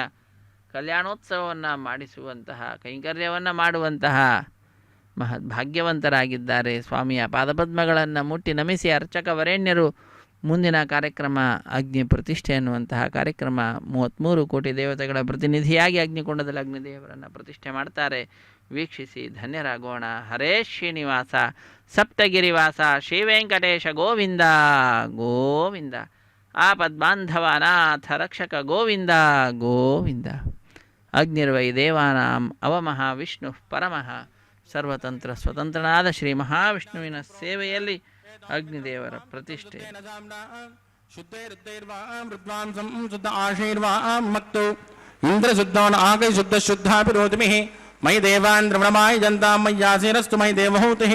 ಕಲ್ಯಾಣೋತ್ಸವವನ್ನು ಮಾಡಿಸುವಂತಹ, ಕೈಂಕರ್ಯವನ್ನು ಮಾಡುವಂತಹ ಮಹದ್ಭಾಗ್ಯವಂತರಾಗಿದ್ದಾರೆ. ಸ್ವಾಮಿಯ ಪಾದಪದ್ಮಗಳನ್ನು ಮುಟ್ಟಿ ನಮಿಸಿ ಅರ್ಚಕ ವರೇಣ್ಯರು ಮುಂದಿನ ಕಾರ್ಯಕ್ರಮ ಅಗ್ನಿ ಪ್ರತಿಷ್ಠೆ ಎನ್ನುವಂತಹ ಕಾರ್ಯಕ್ರಮ 33 ಕೋಟಿ ದೇವತೆಗಳ ಪ್ರತಿನಿಧಿಯಾಗಿ ಅಗ್ನಿಕೊಂಡದಲ್ಲಿ ಅಗ್ನಿದೇವರನ್ನು ಪ್ರತಿಷ್ಠೆ ಮಾಡ್ತಾರೆ. ವೀಕ್ಷಿಸಿ ಧನ್ಯರಾಗೋಣ. ಹರೇ ಶ್ರೀನಿವಾಸ ಸಪ್ತಗಿರಿವಾಸ ಶ್ರೀ ವೆಂಕಟೇಶ ಗೋವಿಂದ ಗೋವಿಂದ. ಆಪದ್ಬಾಂಧವ ಅನಾಥ ರಕ್ಷಕ ಗೋವಿಂದ ಗೋವಿಂದ. ಅಗ್ನಿರ್ವೈ ದೇವಾನಾಂ ಅವಮಃ ವಿಷ್ಣು ಪರಮಃ. ಸರ್ವತಂತ್ರ ಸ್ವತಂತ್ರನಾದ ಶ್ರೀ ಮಹಾವಿಷ್ಣುವಿನ ಸೇವೆಯಲ್ಲಿ ಅಗ್ನಿದೇವರ ಪ್ರತಿಷ್ಠೆ. ಇಂದ್ರ ಶುದ್ಧವನ್ ಆಗೈ ಶುದ್ಧ ಶುದ್ಧಾಪಿರೋತಿಮಿ ಮೈ ದೇವಾನ್ ದ್ರವಣಮಾಯ ಜನತಾ ಮಯ್ಯಾಸೇನಸ್ತು ಮೈ ದೇವಹೂತಿ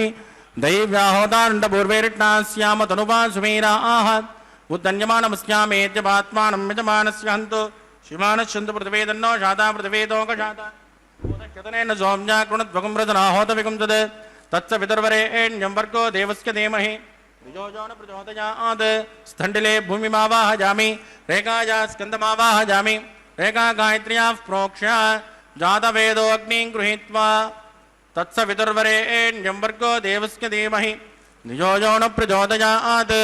दैव्याहोदाण्डपूर्वैरिष्णास्याम तनुवा सुमेराः उद्दन्यमानमस्यामेत्यपात्मानं यजमानस्य हन्तु शिवानश्यन्तु पृथिवे तन्नो शाता पृथिवेदोकशाता शतनेन सौम्या कृणध्वगं रचनाहोतविकं तद् तत्स पितर्वरेण्यं वर्गो देवस्य धीमहि ऋजोजो न प्रचोदयात् स्थण्डिले भूमिमावाहयामि रेखाया स्कन्दमावाहयामि रेखा गायत्र्याः प्रोक्ष्य जातवेदो अग्निं गृहीत्वा तत्स पितर्वरेण्यं वर्गो देवस्य धीमहि ऋजोजो न प्रचोदयात्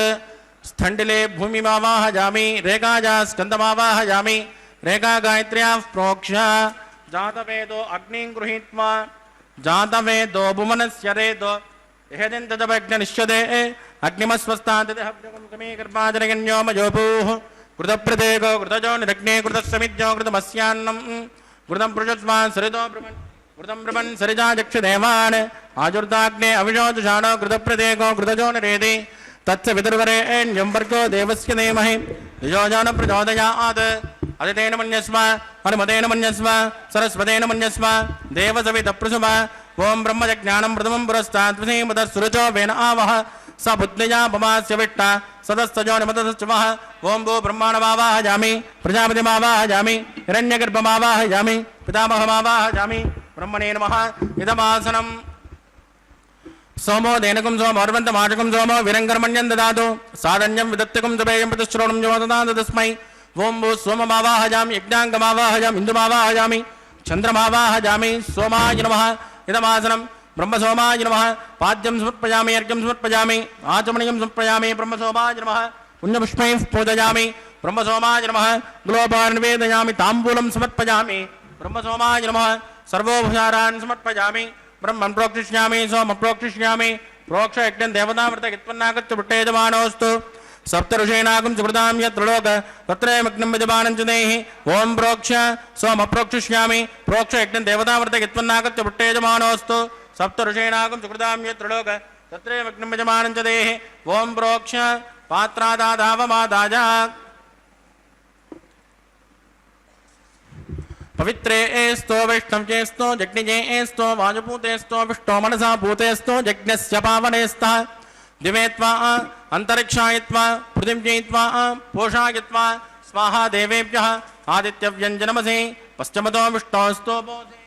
स्थण्डिले भूमिमावाहयामि रेखाया स्कन्दमावाहयामि रेखा गायत्र्याः प्रोक्ष्य जातवेदो अग्निं गृहीत्वा जातवेदो भुवनस्य रेदो यहदिन्तदवग्निनिश्यते अग्निमस्वस्तादिहव्यगं कर्माजनगण्यो मयोभूः कृतप्रदेको कृतजो निरग्ने कृतस्समिद्यो कृतमस्यान्नं कृतं पृषस्वान् सरितो ब्रह्मन् कृतं ब्रह्मन् सरिजाचक्षुदेवान् आजुर्दाग्ने अविशोजुषाणो कृतप्रदेको कृतजो निरेति तत्स पितर्वरेण्यं वर्गो देवस्य धीमहि धियो न प्रचोदयात् अदितेन मन्यस्व हनुमतेन मन्यस्व सरस्वतेन मन्यस्व देवसवितप्रसुव ओं ब्रह्मज्ञानं प्रथमं पुरस्ताद्विधीमतः वेन आवह स बुद्धिया पमास्य विट्टा सदस्तजो निमतश्चवः ओं भो ब्रह्माणमावाहयामि प्रजापतिमावाहयामि हिरण्यगर्भमावाहयामि पितामहमावाहयामि ब्रह्मणे नमः इदमासनं सोमो देनकं सोमर्वन्तमाशकं सोमो विरङ्गर्मण्यं ददातु साधन्यं विदत्तकं जपेयं प्रतिश्रोणं जो ददातु तस्मै ओं भू सोममावाहयामि यज्ञाङ्गमावाहयामि इन्दुमावाहयामि चन्द्रमावाहयामि सोमाय नमः इदमासनं ब्रह्मसोमाय नमः पाद्यं समर्पयामि अर्घ्यं समर्पयामि आचमनीयं समर्पयामि ब्रह्मसोमाय नमः पुण्यपुष्पैः पूजयामि ब्रह्मसोमाय नमः ग्लोपान् निवेदयामि ताम्बूलं समर्पयामि ब्रह्मसोमाय नमः सर्वोपचारान् समर्पयामि ब्रह्मन् प्रोक्षिष्यामि सोमं प्रोक्षिष्यामि प्रोक्ष यज्ञं देवतामृतगित्वन्नागत्य पुट्टेजमानोऽस्तु सप्तऋषीणागं सुकृतां यत्र लोक तत्रैमग्नं विजमानं च देहि ओं प्रोक्ष सोमप्रोक्षिष्यामि प्रोक्ष यज्ञं देवतामृतगित्वन्नागत्य पुट्टेजमानोऽस्तु सप्तऋषीणागं सुकृतां यत्र लोक तत्रैमग्नं विजमानं च देहि ओं प्रोक्ष पात्रादाधावमादाय पवित्रे एस्तो वैष्णव्येस्तो जज्ञे एस्तो वायुपूतेस्तो विष्णो मनसा भूतेस्तो यज्ञस्य पावनेस्तः दिवेत्वा अंतरिक्षायत्वा पृथिव्यैत्वा पोषायत्वा स्वाहा देवेभ्यः आदित्यव्यञ्जनमसि पश्चिमतो विष्णोस्तो बोधि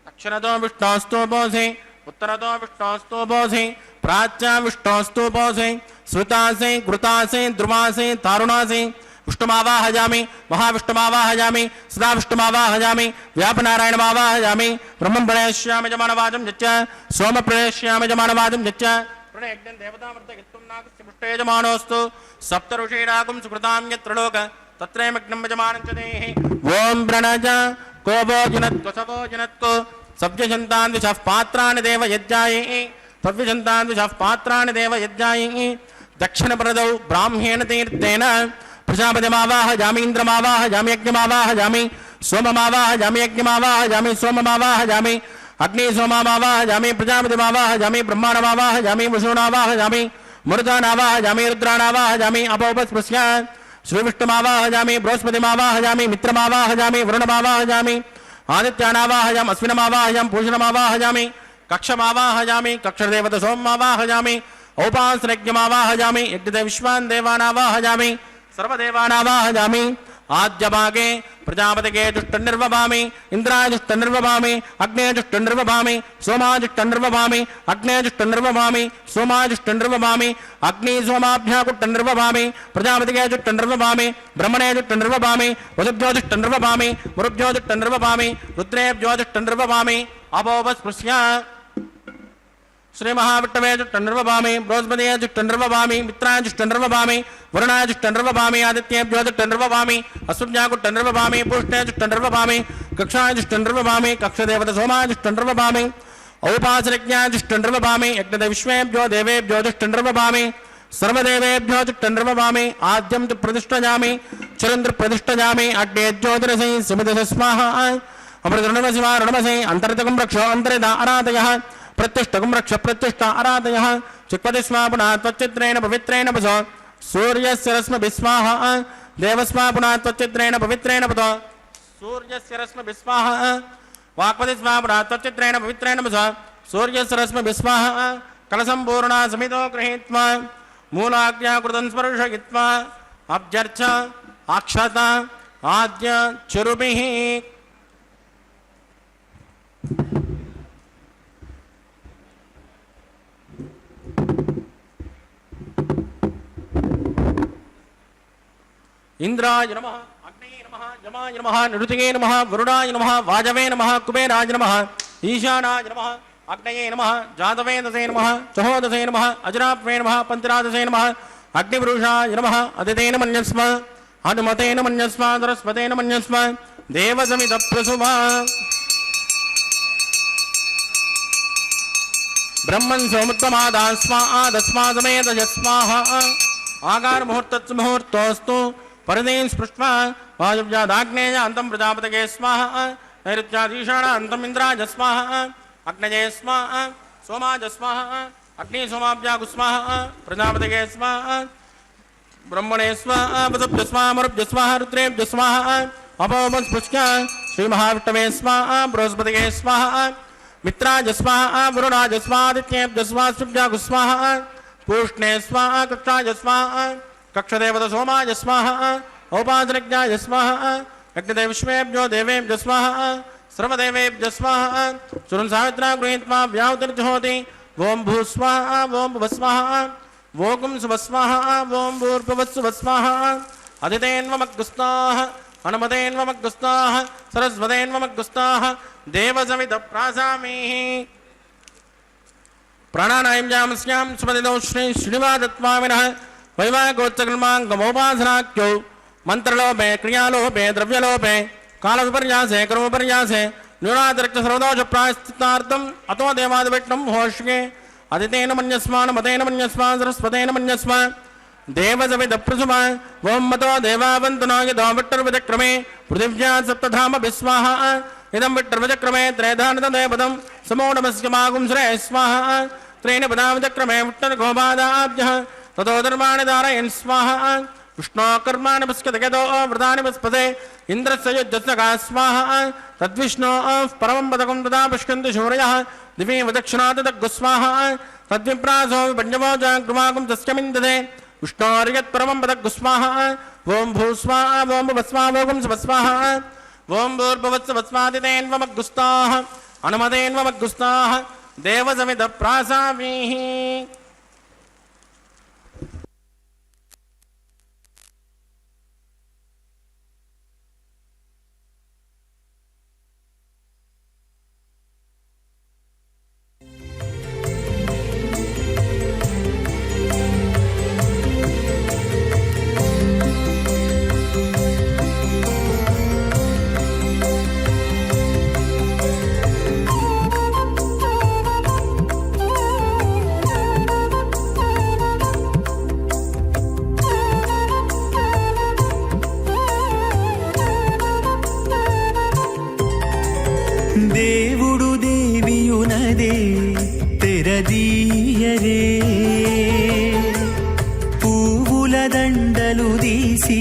दक्षिणतो विष्णोस्तो बोधि उत्तरतो विष्णोस्तो बोधि प्राच्य विष्णोस्तो बोधि श्रुतासि कृतासि ध्रुवासि तारुणासि विष्णुमावाहयामि महाविष्णुमावाहयामि सदा विष्णुमावाहयामि व्यापनारायणमावाहयामि ब्रह्मं प्रणश्यामि जमानवाचं यच्च सोम प्रणश्यामि जमानवाचं यच्च प्रणयज्ञं देवतामृतगित्वं नागस्य पुष्टेजमानोऽस्तु सप्तऋषीणागं सुकृतां यत्र लोक तत्रैमग्नं यजमानं च देहि ओं प्रणज कोपो जिनत्वसवो जिनत्को सव्यजन्तान् दिशः पात्राणि देव यज्ञायै सव्यजन्तान् दिशः पात्राणि देव यज्ञायै दक्षिणप्रदौ ब्राह्मेण तीर्थेन प्रजापतिमावाहयामि इन्द्रमावाहयामि यज्ञमावाहयामि सोममावाहयामि यज्ञमावाहयामि सोममावाहयामि अग्नि सोममावाहयामि प्रजापतिमावाहयामि ब्रह्माणमावाहयामि वसुनावाहयामि मरुदानावाहयामि रुद्राणावाहयामि अपोपस्पृश्य श्रीविष्णुमावाहयामि बृहस्पतिमावाहयामि मित्रमावाहयामि वरुणमावाहयामि आदित्यानावाहयामि अश्विनमावाहयामि पूषणमावाहयामि कक्षमावाहयामि कक्षदेवता सोममावाहयामि औपासनयज्ञमावाहयामि यज्ञदे विश्वान् देवानावाहयामि सर्वदेवानावाहयामि आद्यभागे प्रजापतिगे दुष्टनिर्वभामि इन्द्राय दुष्टनिर्वभामि अग्नेय दुष्टनिर्वभामि सोमाय दुष्टनिर्वभामि अग्नेय दुष्टनिर्वभामि सोमाय दुष्टनिर्वभामि अग्नि सोमाभ्यः कुष्टनिर्वभामि प्रजापतिगे दुष्टनिर्वभामि ब्रह्मणे दुष्टनिर्वभामि वसुभ्यो दुष्टनिर्वभामि मुरुभ्यो दुष्टनिर्वभामि रुद्रेभ्यो दुष्टनिर्वभामि अपोपस्पृश्य श्री महाविष्णवे जुष्टनिर्वभामि बृहस्पतये जुष्टनिर्वभामि मित्राय जुष्टनिर्वभामि वरुणाय जुष्टनिर्वभामि आदित्येभ्यो जुष्टनिर्वभामि अश्विन्याय जुष्टनिर्वभामि पुष्टे जुष्टनिर्वभामि कक्षाय जुष्टनिर्वभामि कक्षदेवता सोमाय जुष्टनिर्वभामि औपासनज्ञाय जुष्टनिर्वभामि यज्ञदे विश्वेभ्यो देवेभ्यो जुष्टनिर्वभामि सर्वदेवेभ्यो जुष्टनिर्वभामि आद्यं तु प्रतिष्ठयामि चिरन्द्र प्रतिष्ठयामि अग्ने ज्योतिरसि सुमितस्य स्वाहा अमृतर्णमसि वा ऋणमसि अन्तर्तकं रक्षो अन्तरिदा आराधयः प्रत्यष्टकं रक्ष प्रत्यष्ट आराधयः चिक्पतिस्मा पुनः त्वच्चित्रेण पवित्रेण पसो सूर्यस्य रश्मिभिस्वाहा देवस्मा त्वच्चित्रेण पवित्रेण पतो सूर्यस्य रश्मिभिस्वाहा वाक्पतिस्मा पुनः त्वच्चित्रेण पवित्रेण पसो सूर्यस्य रश्मिभिस्वाहा कलसंपूर्णा समितो गृहीत्वा मूलाज्ञाकृतं स्पर्शयित्वा अभ्यर्च अक्षत आद्य चुरुभिः इंद्राय नमः, अग्नये नमः, यमाय नमः, नृतये नमः, वरुणाय नमः, वाजवे नमः, कुबेराय नमः, ईशानाय नमः, अग्नये नमः, जातवेदसे नमः, चहोदसे नमः, अजराप्वे नमः, पंचरादसे नमः, अग्निपुरुषाय नमः, अदितेन मन्यस्म, हनुमतेन मन्यस्म, सरस्वतेन मन्यस्म, देवसमितप्रसुवा ब्रह्मन् सोमुत्तमादास्मादस्मादमेतजस्माः आकार मुहूर्तोस्तु परदेन स्पृष्ट्वा वायुव्यादाग्नेय अन्तं प्रजापतये स्वाहा नैऋत्याधीशाना अन्तं इन्द्राय स्वाहा अग्नये स्वाहा सोमाय स्वाहा अग्नि सोमाभ्यागु स्वाहा प्रजापतये स्वाहा ब्रह्मणे स्वाहा वसुभ्य स्वाहा मरुभ्य स्वाहा रुद्रेभ्य स्वाहा अपोमस्पृश्य श्रीमहाविष्णवे स्वाहा बृहस्पतये स्वाहा मित्राय स्वाहा वरुणाय स्वादित्येभ्य स्वाहा शुभ्यागु स्वाहा पूष्णे स्वाहा कक्षाय स्वाहा कक्षदेवत सोमाय स्वाहा औपासनज्ञाय स्वाहा अग्निदेवश्वेभ्यो देवेभ्य स्वाहा सर्वदेवेभ्य स्वाहा सुरन् सावित्रा गृहीत्वा व्याहुतिर्जुहोति ओं भू स्वाहा ओं भुव स्वाहा वोगुं सुव स्वाहा ओं भूर्भुवस्सुव स्वाहा अदितेन्वमग्गुस्ताः हनुमतेन्वमग्गुस्ताः सरस्वतेन्वमग्गुस्ताः देवसमितप्रासामीः प्राणानायम्यामस्यां सुमदिनो श्रीनिवादत्वामिनः वैवाहिकोत्सकर्माङ्गमोपासनाख्यो मंत्रलोपे क्रियालोपे द्रव्यलोपे कालविपर्यासे कर्मविपर्यासे न्यूनातिरिक्त सर्वदोषप्रायश्चित्तार्थम् अतो देवादिविष्णुं होष्ये अदितेन मन्यस्मान् मतेन मन्यस्मान् सरस्वतेन मन्यस्मान् देवसमितप्रसुवा ओं मतो देवावन्तनो यतो विट्टर्विचक्रमे पृथिव्या सप्तधाम विस्वाहा इदं विट्टर्विचक्रमे त्रयधानतदेवतं समोढमस्यमागुं श्रेय स्वाहा त्रेण पदाविचक्रमे विट्टर्गोपादाभ्यः ततो धर्माणि धारयन् स्वाहा विष्णो कर्माणि पश्यति यतो व्रतानि पस्पते इन्द्रस्य युज्यस्यका स्वाहा तद्विष्णो परमं पदकं तदा पश्यन्ति शौर्यः दिवि वदक्षिणात् तद्गु स्वाहा तद्विप्रासो विपञ्चमो जागृमागुं तस्यमिन्दते विष्णोर्यत्परमं पदग्गु स्वाहा ओं भू स्वाहा ओं भुवस्वाहा भोगुं सुवस्वाहा ओं भूर्भुवस्सवस्वादितेन्वमग्गुस्ताः हनुमतेन्वमग्गुस्ताः देवसमितप्रासामीः దేవుడు దేవియునదే తెరదీయరే పువ్వుల దండలు తీసి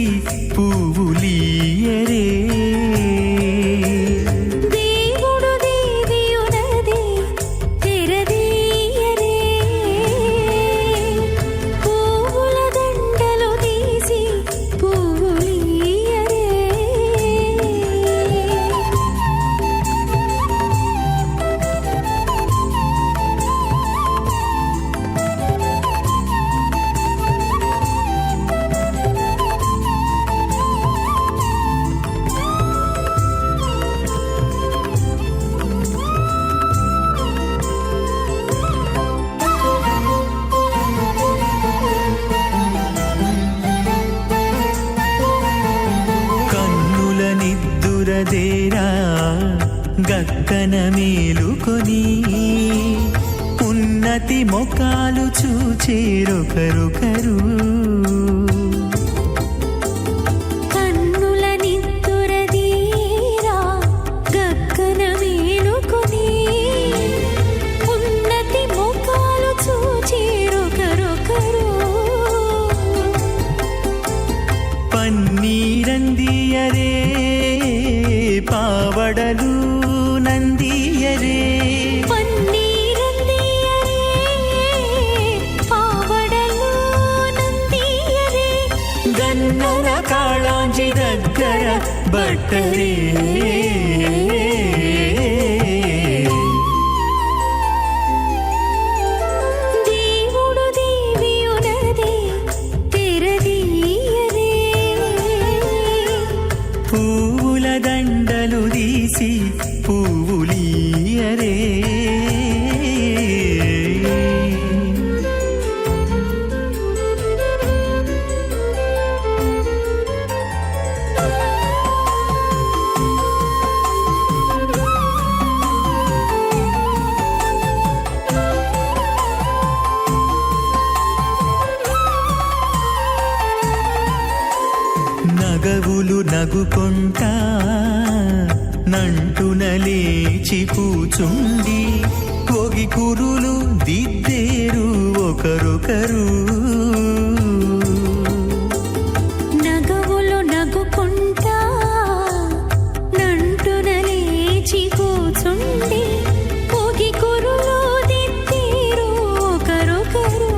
పువ్వులీయరే దేవుడు దేవియునదే తెరదీయరే పువ్వుల దండలు తీసి పువ్వులీయరే కన్నుల నిద్దురదేరా గక్కన మేలుకొని ఉన్నతి మొకాలు చూచేరొకరొకరు కన్నుల నిద్దురదీరా గక్కన మేలుకొని ఉన్నతి ముఖాలు చూచేరొకరొకరు పన్నీరందియరే పావడలు నందియరే పన్నీరందియరే ಭಟ್ಟರೇ దేవుడు దేవియునదే తెరదీయరే పూల దండలు తీసి పువ్వులీయరే నగవులు నగుకొంటా నంటున లేచి కూచుండి పొగి కురులు దిద్దేరు ఒకరొకరు నగవులు నగుకుంటా నంటున లేచి కూచుండి పొగి కురులు దిద్దేరు ఒకరొకరు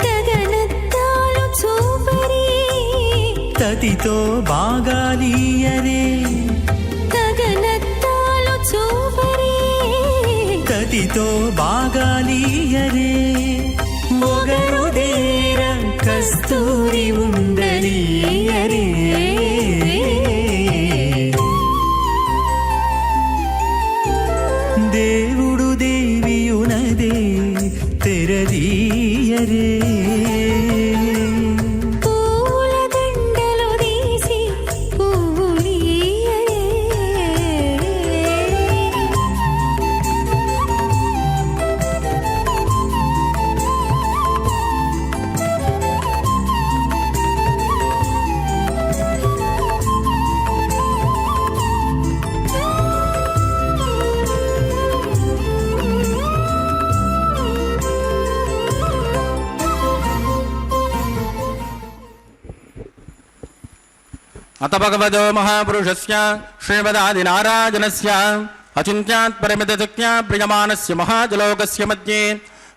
తగనత్తాలు చూపరి తతితో బాగాలీయరే తగనత్తాలు చూపరి తతితో బాగాలీయరే మొగరుదేర కస్తూరి ఉండలీయరే దేవుడు దేవియునదే తెరదీయరే పూల దండలు తీసి పువ్వులీయరే అత భగవదో మహాపురుషస్య శ్రీమదాదినారాయణస్య అచింత్యాత్ పరిమితశక్త్యా ప్రియమానస్య మహాజలోకస్య మధ్యే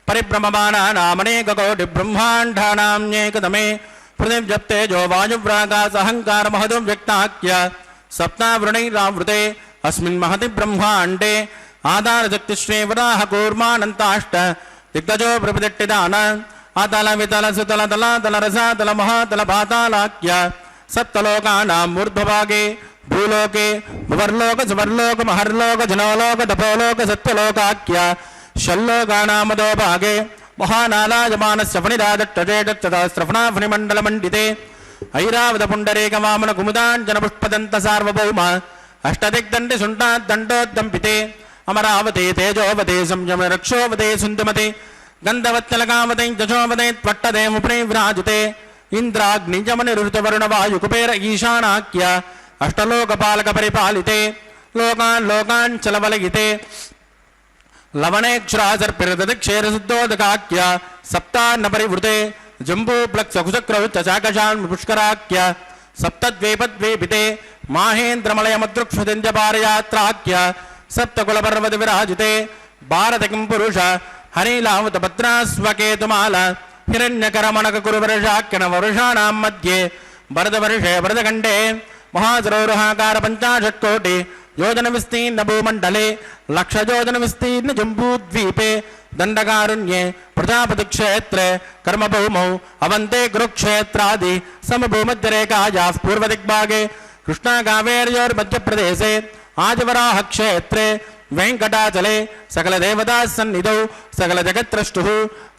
పరిభ్రమమానానామనేకకోటి బ్రహ్మాండానామ్యేకదమే పృథివ్యప్తేజో వాయువ్రాగాసహంకారమహదో వ్యక్తాఖ్య సప్తావృణైరావృతే అస్మిన్ మహతి బ్రహ్మాండే ఆధారశక్తిశ్రీవరాహ కూర్మానంతాష్ట దిగ్గజో ప్రతిష్ఠితాన అతల వితల సుతల తల తల రస తల మహాతల పాతాళాఖ్య సప్తలోకానాం ఊర్ధ్వభాగే భూలోకే భువర్లోక సువర్లోక మహర్లోక జనోలోక తపోలోక సత్యలోకాఖ్య షల్లోకానామదో భాగే మహానాలాయమానస్య ఫణిరాదట్టజేటచ్చదాస్రఫణాఫణిమండలమండితే ఐరావత పుండరీక వామన కుముదాంజన పుష్పదంత సార్వభౌమ అష్టదిగ్దండి సుంటాద్దండోద్దంపితే అమరావతే తేజోవతే సంయమ రక్షోవతే సుందమతే గంధవత్తలకావతే జశోవతే త్వట్టదే ముప్రే విరాజతే ఇంద్రాగ్నిజమని ఋతువరుణ వాయు కుబేర ఈశానాఖ్య అష్టలోకపాలక పరిపాలితే లోకాన్ లోకాన్ చలవలయితే లవణేక్షరాసర్పిరదక్షేరశుద్ధోదకాఖ్య సప్తాన్న పరివృతే జంబూప్లక్సకుచక్రౌచ్చ చాకశాన్ పుష్కరాఖ్య సప్తద్వీపద్వీపితే మాహేంద్రమలయమదృక్షుదంజపారయాత్రాఖ్య సప్తకులపర్వత విరాజితే భారతకిం పురుష హరిలావత భద్రాస్వకేతుమాల హిరణ్యకరమణక కురువర్షాఖ్యన వరుషాణాం మధ్యే భరతవర్షే భరతఖండే మహాసరోరుహాకార పంచాశత్కోటి యోజన విస్తీర్ణ భూమండలే లక్షయోజన విస్తీర్ణ జంబూద్వీపే దండకారుణ్యే ప్రజాపతి క్షేత్రే కర్మభూమౌ అవంతే కురుక్షేత్రాది సమభూమధ్యరేఖాయా పూర్వదిగ్భాగే కృష్ణా కావేర్యోర్మధ్యప్రదేశే ఆదివరాహ క్షేత్రే వెంకటాచలే సకల దేవతా సన్నిధౌ సకల జగత్రష్టు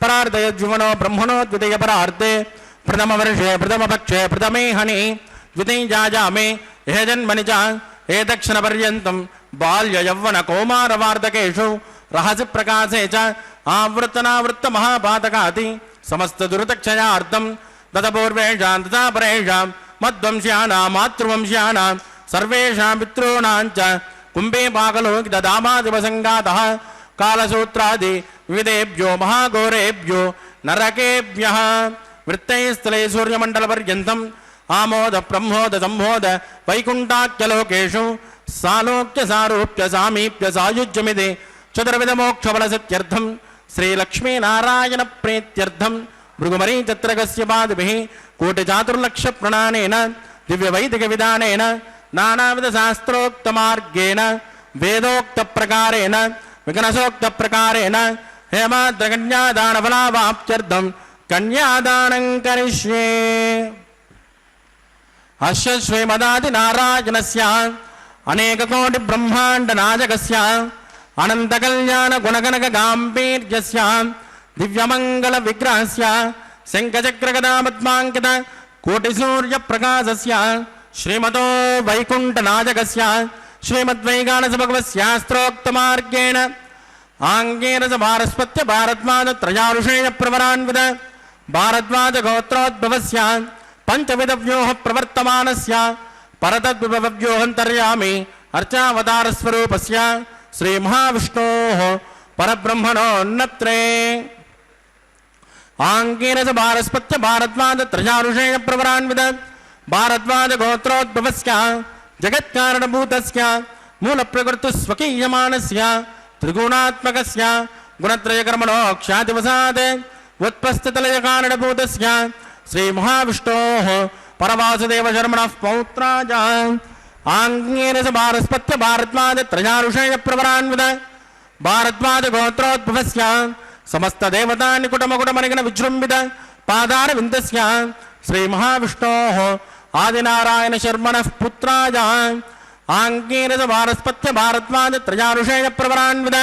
పరార్ధయజ్యువనో బ్రహ్మణో ద్వితీయ పరార్ధే ప్రథమ వర్షే ప్రథమ పక్షే ప్రథమే హని ద్వితీయాజామే ఏ జన్మని చ ఏ దక్షిణ పర్యంతం బాల్య యవ్వన కౌమార వార్ధకేషు రహసి ప్రకాశే చ ఆవృత్తనావృత్త మహాపాతకాతి సమస్త దురితక్షయార్థం తదపూర్వేషాం తథా పరేషాం మద్వంశ్యానాం మాతృవంశ్యానాం సర్వేషాం పితॄణాం చ కుంభే పాకలోకి దదామాదివసంగాతః కాలసూత్రాది వివిధేభ్యో మహాఘోరేభ్యో నరకేభ్యః వృత్తైస్థలే సూర్యమండలపర్యంతం ఆమోద బ్రహ్మోద సంమోద వైకుంఠాఖ్యలోకేషు సాలోక్య సారూప్య సామీప్య సాయుజ్యమిదే చతుర్విధ మోక్షఫల సత్యర్థం శ్రీలక్ష్మీనారాయణ ప్రీత్యర్థం भृगुमरीचत्रगस्य पादभिः कोटिचातुर्लक्षप्रणानेन दिव्यवैदिकविधानेन नानाविधशास्त्रोक्तमार्गेण वेदोक्तप्रकारेण विघ्नसोक्तप्रकारेण हेमाद्रकन्यादानफलावाप्त्यर्थं कन्यादानं करिष्ये। अस्य श्रीमदादिनारायणस्य अनेककोटिब्रह्माण्डनायकस्य अनन्तकल्याणगुणगणकगाम्भीर्यस्य दिव्यमङ्गलविग्रहस्य शङ्खचक्रगदापद्माङ्कित कोटिसूर्यप्रकाशस्य श्रीमतो वैकुण्ठनायकस्य श्रीमद्वैगानसभगवत्शास्त्रोक्तमार्गेण आङ्गेन च भारस्पत्य भारद्वाजत्रयारुषेयप्रवरान्वित भारद्वाजगोत्रोद्भवस्य पञ्चविधव्योः प्रवर्तमानस्य परतद्विभवव्योऽन्तर्यामि अर्चावतारस्वरूपस्य श्रीमहाविष्णोः परब्रह्मणोन्नत्रे आङ्गेन च भारस्पत्य भारद्वाजत्रयारुषेयप्रवरान्वित भारद्वाजगोत्रोद्भवस्य जगत्कारणभूतस्य मूलप्रकृतिस्वकीयमानस्य त्रिगुणात्मकस्य गुणत्रयकर्मणोक्षादिवसात् उत्पस्थितलयकारणभूतस्य श्रीमहाविष्णोः परवासुदेवशर्मणः पौत्राज आङ्गेन च भारस्पत्य भारद्वाजत्रयारुषेयप्रवरान्वित भारद्वाजगोत्रोद्भवस्य समस्तदेवतानिकुटमकुटमनिगण विजृम्भित पादारविन्दस्य श्रीमहाविष्णोः आदिनारायणशर्मणः पुत्राय आङ्गेन च भारस्पत्य भारद्वाजत्रयारुषेयप्रवरान्वित